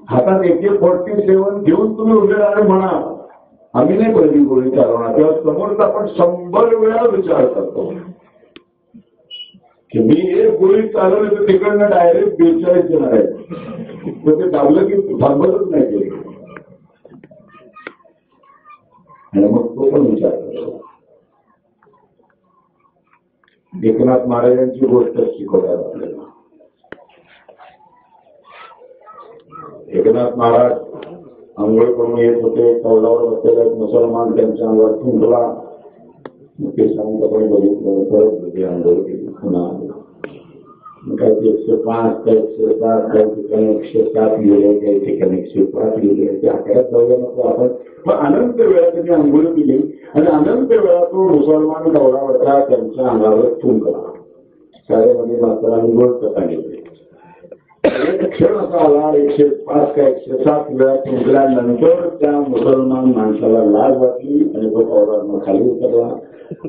हातात AK-47 घेऊन तुम्ही उभे राहणे म्हणा आम्ही नाही पहिली गोळी चालवणार, तेव्हा समोरचा आपण 100 वेळा विचार करतो की मी एक गोळी चालवली तर तिकडनं डायरेक्ट 42 येणार आहे, तर ते दाबलं की थांबतच नाही गेले. आणि मग तो पण विचार करतो. एकनाथ महाराजांची गोष्ट शिकवतात आपल्याला. एकनाथ महाराज आंघोळ करून येत होते, कौलावर बसलेला एक मुसलमान त्यांच्या अंगावर थुंकला, ते शांतपणे बघितलं, परत होते आंघोळ केली, पुन्हा काही 105 काही 107 काही ठिकाणी 107 लिहिले, काही ठिकाणी 105 लिहिले, ते आकड्यात जाऊया नको आपण. पण अनंत वेळा त्यांनी आंघोळ केली आणि अनंत वेळा तो मुसलमान गौरावरचा त्यांच्या अंगावर थुंकला. शाळेमध्ये मास्तरांनी गोष्ट सांगितली. एक क्षण असा आला 105 का 107 वेळा थुंकल्यानंतर त्या मुसलमान माणसाला लाज वाटली आणि तो गौरावर खाली उतरला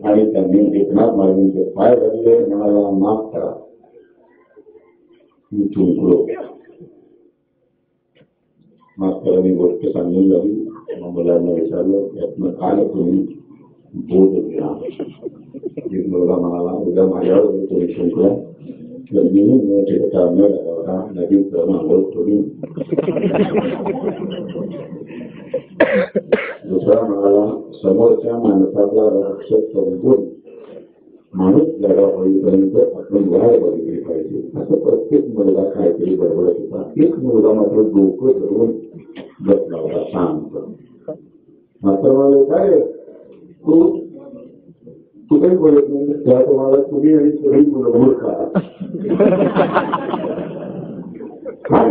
आणि त्यांनी एकनाथ महाराजांचे पाय धरले, म्हणाला माफ करा. मी चुकलो. मास्तरांनी गोष्ट सांगून झाली. मग मुलांना विचारलं त्यातनं काय तुम्ही बोध घ्या. एक मुलगा म्हणाला उद्या माझ्यावर तुम्ही शिंकला तर मी नदीत आंघोळ थोडी. दुसरा म्हणाला समोरच्या माणसाचा रक्षक समजून माणूस जागा होईपर्यंत आपण वाढ बघितली पाहिजे. असं प्रत्येक मुलगा काहीतरी बरोबरच होता. एक मुलगा मात्र डोकं धरून बसला होता शांत. मात्र मला काय तू काही बोलत नाही. त्या तुम्हाला तुम्ही आणि सगळी मुलं मूर्खा काय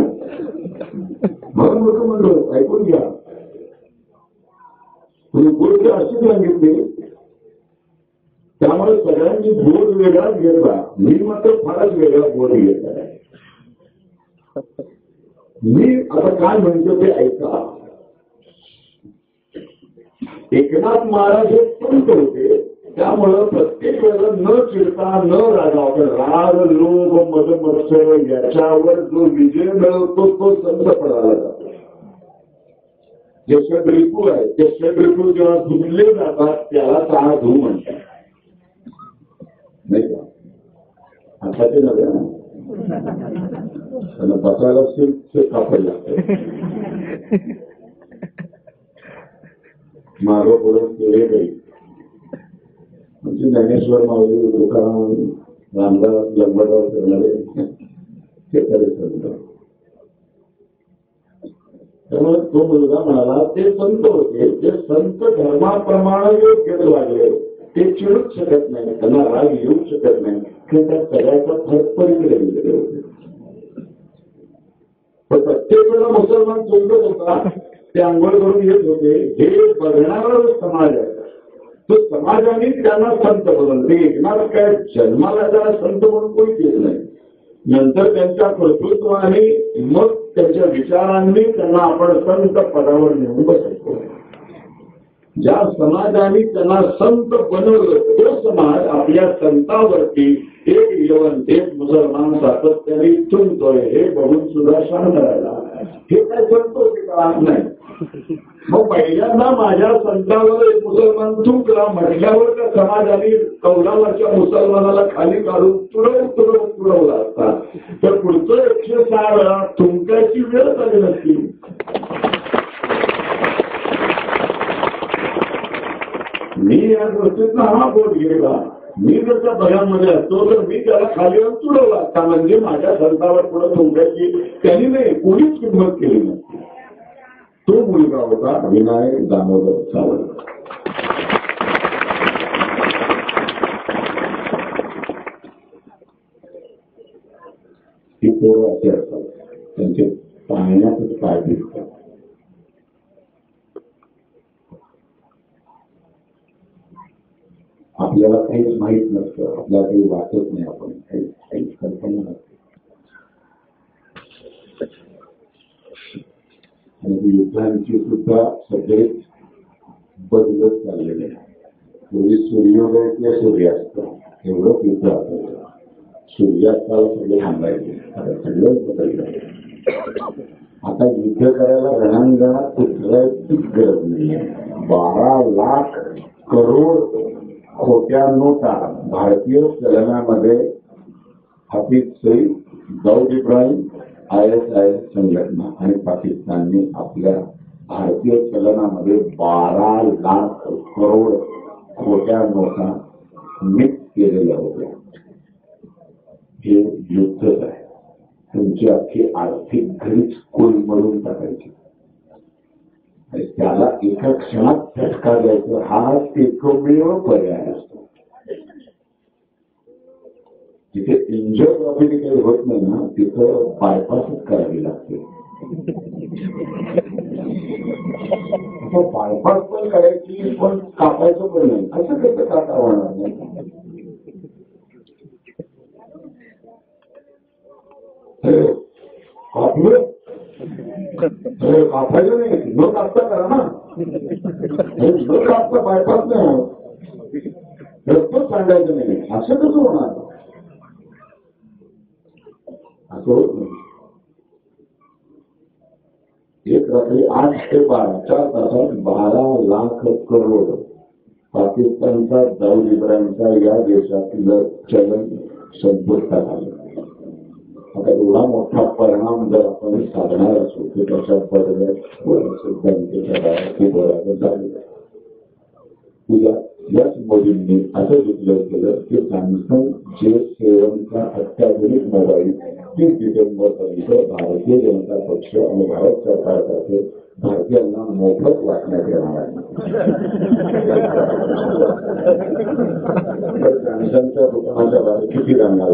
मला मूर्ख म्हणलं ऐकून घ्या. तुम्ही गोष्ट अशी सांगितली त्यामुळे सगळ्यांनी बोध वेगळाच घेतला. मी मात्र फारच वेगळा बोध घेतला. मी आता काय म्हणतो ते ऐका. एकनाथ महाराज हे संत होते. त्यामुळं प्रत्येक वेळेला न चिडता न रागावता राग लोभ मद मत्सर याच्यावर जो विजय मिळवतो तो संत पडायला जातो. जे षड्रिपू आहे ते षड्रिपू जेव्हा धुतले जातात त्याला ताळा धू म्हणतात नाही का. आता ते नव्हे त्यांना बसायला सिल्क कापड लागतं. मागं पुढं केले काही म्हणजे ज्ञानेश्वर माऊली तुकाराम रामदास लंबटराव करणारे ते खरे संत. त्यामुळे तो मुलगा म्हणाला ते संत होते. ते संत धर्माप्रमाणे योग्य वागले. ते चिडूच शकत नाही. त्यांना राग येऊ शकत नाही. की त्या सगळ्याचा फरक पडले होते. पण प्रत्येक वेळेला मुसलमान चुकत होता. ते आंघोळ करून येत होते. हे बघणारा समाज आहे तो समाजाने त्यांना संत बनवले. एकनाथ काय जन्माला त्याला संत म्हणून कोणीच येत नाही. नंतर त्यांच्या कर्तृत्वाने मग त्यांच्या विचारांनी त्यांना आपण संत पदावर नेऊन बसतो. ज्या समाजाने त्यांना संत बनवलं तो समाज आपल्या संतावरती एक यवन एक मुसलमान सातत्याने चुनतोय हे बघून सुद्धा शांत राहिला. हे काय संत होते का नाही. मग पहिल्यांदा माझ्या संतावर एक मुसलमान चुकला म्हटल्यावर त्या समाजाने कौलावरच्या मुसलमानाला खाली काढून तुडवला असता तर पुढचं 106 वेळा तुमच्याची वेळ झाली नसती. मी या गोष्टीचा हा बोध घेतला. मी जर त्या भयांमध्ये असतो तर मी त्याला खाली येऊन तुडवला असता. म्हणजे माझ्या संतावर पुढे तुमच्याची त्यांनी नाही कोणीच किंमत केली नाही. तो मुलगा होता विनायक दामोदर सावंत. ही पोरं असे असतात त्यांचे पाहण्यातच पाय दिसतात. आपल्याला काहीच माहित नसतं. आपल्याला काही वाचत नाही. आपण काहीच कल्पना नसते. आणि युद्धांची सुद्धा सगळे बदलत चाललेले आहे. पूर्वी सूर्योदय किंवा सूर्यास्त एवढंच युद्ध असायचं. सूर्यास्ताला सगळे थांबायचे. आता सगळंच बदललं. आता युद्ध करायला रणांगणात कुठल्याचीच गरज नाही आहे. 12 लाख करोड खोट्या नोटा भारतीय चलनामध्ये हाफिज सईद, दाऊद इब्राहिम, ISIS संघटना आणि पाकिस्तानने आपल्या भारतीय चलनामध्ये 12 लाख करोड खोट्या नोटा मिक्स केलेल्या होत्या. हे युद्धच आहे. तुमची अख्खी आर्थिक घरीच कोलमडून टाकायची. त्याला एका क्षणात झटका द्यायचा हा एकमेव पर्याय असतो. जिथे एन्जिओग्राफी काही होत नाही ना तिथं बायपासच करावी लागते. बायपास पण करायची पण कापायचं पण नाही. असं कसं काटा होणार नाही. कापलं कापायचं नाही. न कापता करा ना. न कापता बायपास नाही होत. रक्तच सांगायचं नाही. असं कसं होणार. असं होत नाही. एक रात्री 8 ते 12 4 तासात 12 लाख करोड पाकिस्तानचा दाऊद इब्राहिमचा या देशातील चलन संपुष्टात आलं. आता एवढा मोठा परिणाम जर आपण साधणार असू की त्याच्या बदल्यात बँकेच्या बाहेर बरोबर झाले. याच मोदींनी असं डिक्लेअर केलं की सॅमसंग J7चा अत्याधुनिक मोबाईल 30 डिसेंबरपर्यंत भारतीय जनता पक्ष आणि भारत सरकारतर्फे भारतीयांना मोफत वाटण्यात येणार आहे. सॅमसंगच्या दुकानाच्या बाहेर किती रांगा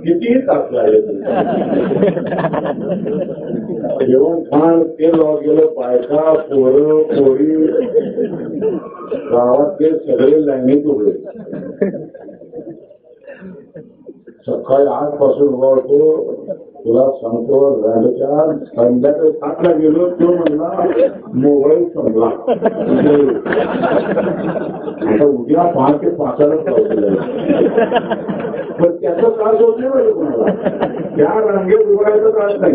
कितीही तास लागेल. जेवण खाण ते गेलं, बायका पोरं पोरी गावात ते सगळे लाईनीत उभे. सकाळी 8 पासून उभा होतो. तुला सांगतो रांगेच्या संध्याकाळी 7 ला गेलो तो म्हणला मोबाईल संपला. आता उद्या 5 ते 5 पण त्याचा त्रास होत नाही पाहिजे कोणाला. त्या रांगेत उभारायचा त्रास नाही.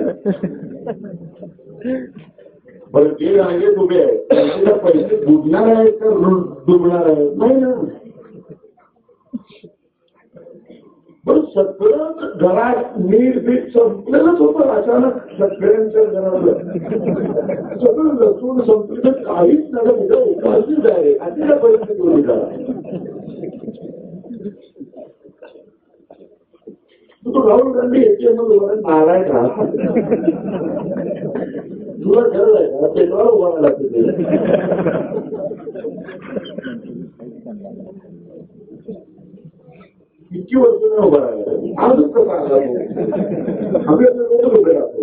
पण जे रांगेत उभे आहेत त्यांचे पैसे बुडणार आहेत का डुबणार आहेत नाही ना. पण सगळं घरात नीट बीट संपलेलंच होतं. अचानक सगळ्यांच्या घरातलं सगळं लसूण संपलेलं काहीच नाही. उपाशीच आहे अशा परिस्थिती होती घरात. तू राहुल गांधी एटीएम मध्ये नारायण राहत तुला गरज आहे का पेटवायला उभा लागते. किती वर्ष नाही उभा राहिला आजच कसा आला आम्ही उभे राहतो.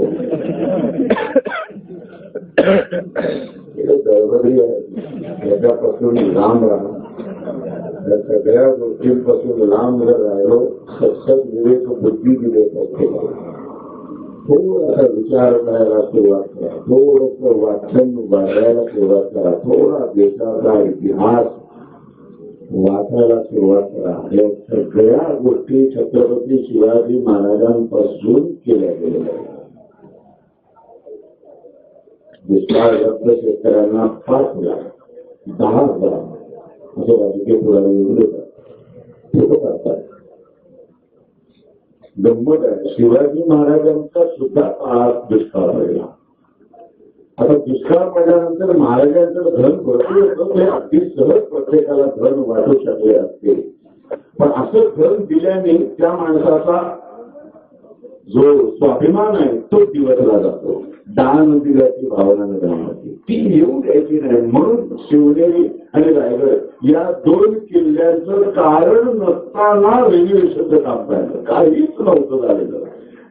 दळबडी आहे याच्यापासून लांब राहा. या सगळ्या गोष्टींपासून लांब जर राहिलो सतत विवेक बुद्धी विवेक थोडासा विचार करायला सुरुवात करा. थोडंसं वाचन वाचायला सुरुवात करा. थोडा देशाचा इतिहास वाचायला सुरुवात करा. या सगळ्या गोष्टी छत्रपती शिवाजी महाराजांपासून केल्या गेलेल्या आहेत. दुष्काळग्रस्त शेतकऱ्यांना 5 लाख 10,000 असं राजकीय पुरावे करतात. गंमत आहे शिवाजी महाराजांचा सुद्धा काळात दुष्काळ पडला. आता दुष्काळ पडल्यानंतर महाराजांचं धन भरपूर होतं. ते अगदी सहज प्रत्येकाला धन वाटू शकले असते. पण असं धन दिल्याने त्या माणसाचा जो स्वाभिमान आहे तो दिवसला जातो. दान दिल्याची भावना निर्माण होती. ती येऊ द्यायची नाही. म्हणून शिवनेरी आणि रायगड या 2 किल्ल्यांचं कारण नसताना रेल्वेचं काम करायचं काहीच नव्हतं झालेलं.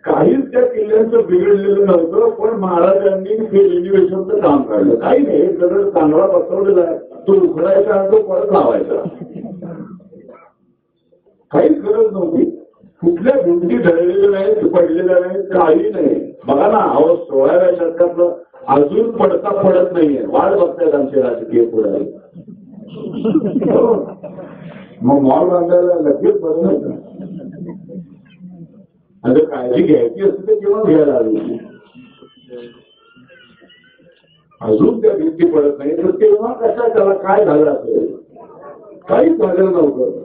काहीच त्या किल्ल्यांचं बिघडलेलं नव्हतं. पण महाराजांनी ते रिनोव्हेशनचं काम काढलं. काही नाही सगळं चांगला बसवलेला आहे. तो उघडायचा आणि तो परत लावायचा. काहीच गरज नव्हती. कुठल्या भिंती ढळलेल्या नाहीत पडलेल्या नाहीत काही नाही. बघा ना 16व्या शतकातलं अजून पडता पडत नाहीये. वाढ बघतायत आमचे राजकीय पुढारी. मग मॉल बांधायला लगेच बघ आणि काळजी घ्यायची असते तर केव्हा घ्यायला आली. अजून त्या भिंती पडत नाही तर तेव्हा कशा त्याला काय झालं असेल. काहीच झालं नव्हतं.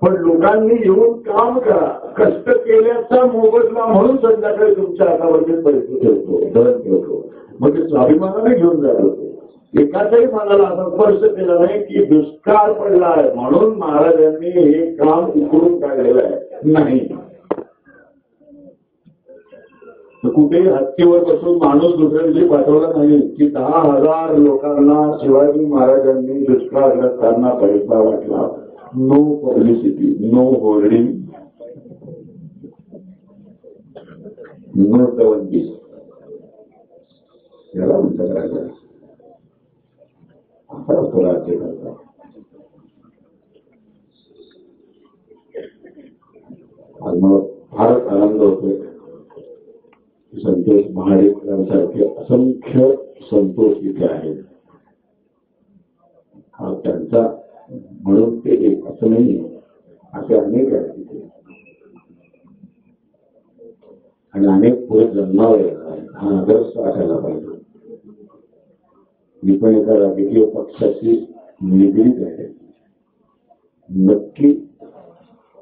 पण लोकांनी येऊन काम करा कष्ट केल्याचा मोबदला म्हणून संध्याकाळी तुमच्या हातावरती पैसे ठेवतो धन ठेवतो. मग ते स्वाभिमानाने घेऊन जात होते. एकाच्याही मनाला असा स्पर्श केला नाही की दुष्काळ पडला आहे म्हणून महाराजांनी हे काम उकळून काढलेलं आहे नाही. कुठेही हत्तीवर बसून माणूस दुसऱ्या दिवशी पाठवला नाही की 10,000 लोकांना शिवाजी महाराजांनी दुष्काळग्रस्तांना पैसा वाटला. No publicity no hoarding no दवंडी याला म्हणतात राजा. असा असतो राज्य करता. आज मला फारच आनंद होतोय. संतोष महाडिक यांसारखे असंख्य संतोष इथे आहेत. हा त्यांचा म्हणून ते एक असं नाही असे अनेक आहेत तिथे. आणि अनेक पुढे जन्मावे हा आदर्श असायला पाहिजे. मी पण एका राजकीय पक्षाशी निगडीत आहे. नक्की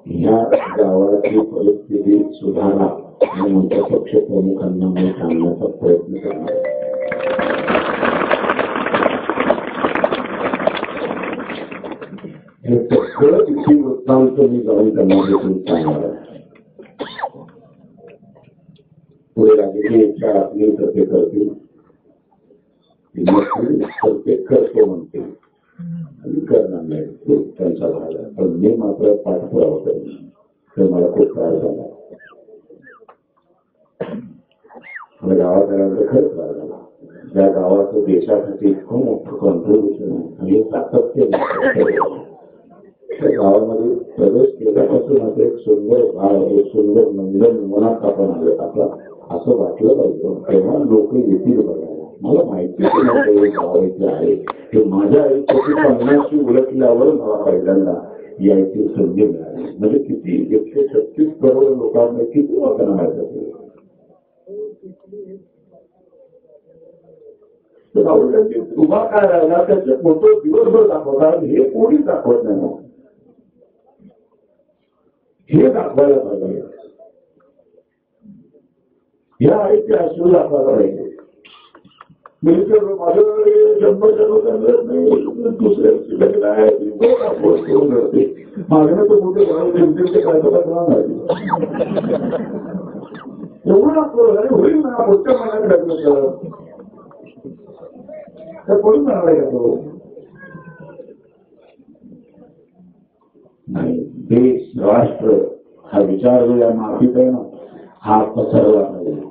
ह्या गावाची परिस्थिती सुधारा आणि मोठ्या पक्ष प्रमुखांना मी सांगण्याचा प्रयत्न करणार. हे सगळं इथे वृत्तांत मी जाऊन त्यांना देखील सांगणार आहे. पुढे राजकीय इच्छा असली तर ते करतील, तर ते करतो म्हणतील आणि करणार नाही, तो त्यांचा भाग आहे. पण मी मात्र पाठपुरावा करेन, तर मला खूप त्रास झाला. मला गावाकडे खरंच त्रास झाला. त्या गावाचं देशासाठी इतकं मोठं कॉन्ट्रिब्युशन आहे आणि सातत्य त्या गावामध्ये प्रवेश केल्यापासून असं एक सुंदर भाव, एक सुंदर नंदन मनात आपण आले आपला असं वाटलं पाहिजे. तेव्हा लोक येतील बघायला. मला माहिती गाव इथे आहे हे माझ्या आयुष्याची 50शी उलटल्यावर मला पहिल्यांदा यायची संधी मिळाली. म्हणजे किती 136 करोड लोकांना किती लोकांना माहित असेल. राहुल उभा काय राहिला त्याचे फोटो दिवसभर दाखवतात, हे कोणी दाखवत नाही. हे दाखवायला पाहिजे. या आईचे अश्रू दाखवायला पाहिजे. माझ्याकडे 100 लोकांना नाही, दुसऱ्या लग्न आहे मागणं तर कुठे काय एवढं दाखवलं होईल ना. पुढच्या महिन्यात लग्न करत तर कोणी म्हणाला येतो नाही. देश राष्ट्र हा विचार जो या मातीत आहे ना, हा पसरला पाहिजे.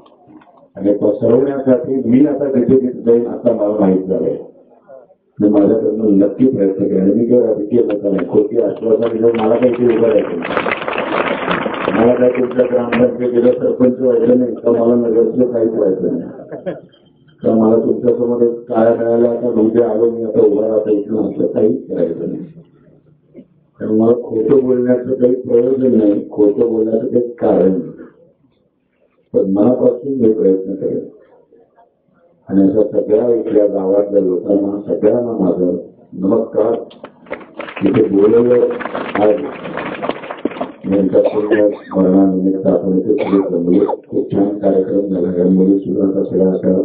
आणि पसरवण्यासाठी मी आता तिथे तिथे जाईन आता मला माहीत झालंय. माझ्याकडनं नक्की प्रयत्न केला. मी काही राजकीय नका नाही, खोटी आश्वासन घेऊन मला काही ते उभं राहायचं नाही. मला काय तुमच्या ग्रामपंचायतीला सरपंच व्हायचं नाही तर मला नगरचं काहीच व्हायचं नाही. तर मला तुमच्यासमोर काय मिळालं आता उद्या आलो मी आता उभा राहता इथून असलं काहीच करायचं नाही. कारण मला खोटं बोलण्याचं काही प्रयोजन नाही, खोटं बोलण्याचं काही कारण नाही. पण मनापासून मी प्रयत्न करेन. आणि अशा सगळ्या इथल्या गावातल्या लोकांना सगळ्यांना माझं नमस्कार. तिथे बोलवलं आज यांच्या पूर्ण स्मरणानिमित्त आपण इथे सगळे जमले. खूप छान कार्यक्रम झाला. या मुली सुद्धा सगळ्या अशा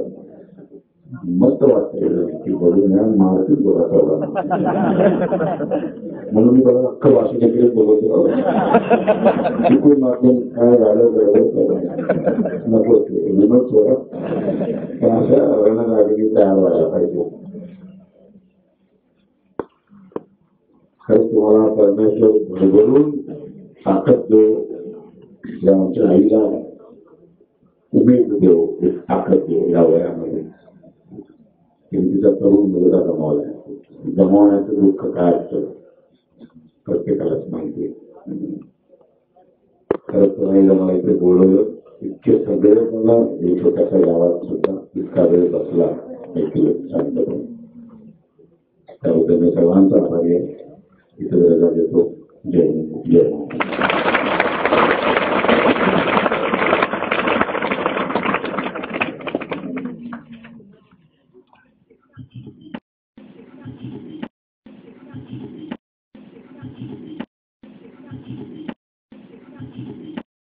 मस्त वाटतं की बघून या मारतीच बोला म्हणून मी बघा अख्खं वाशिकडे बघत राहतो. तिकून मागून काय झालं नको विनोद सोडा. पण अशा रणरागिणी तयार व्हायला पाहिजे. खरंच तुम्हाला परमेश्वर भरभरून ताकद देव, या आमच्या आईला उमेद देव, एक ताकद देव या वयामध्ये. तिचा तरुण मुलगा गमावलाय. गमावण्याचं दुःख काय असतं प्रत्येकालाच माहिती आहे. खरंच तुम्हाला मला इथे बोलवलं. इतके सगळे मला छोट्याशा गावात सुद्धा इतका वेळ बसला ऐकलं शांतपणे. त्याबद्दल मी सर्वांचा आभारी आहे. इथे रजा देतो. जय जय.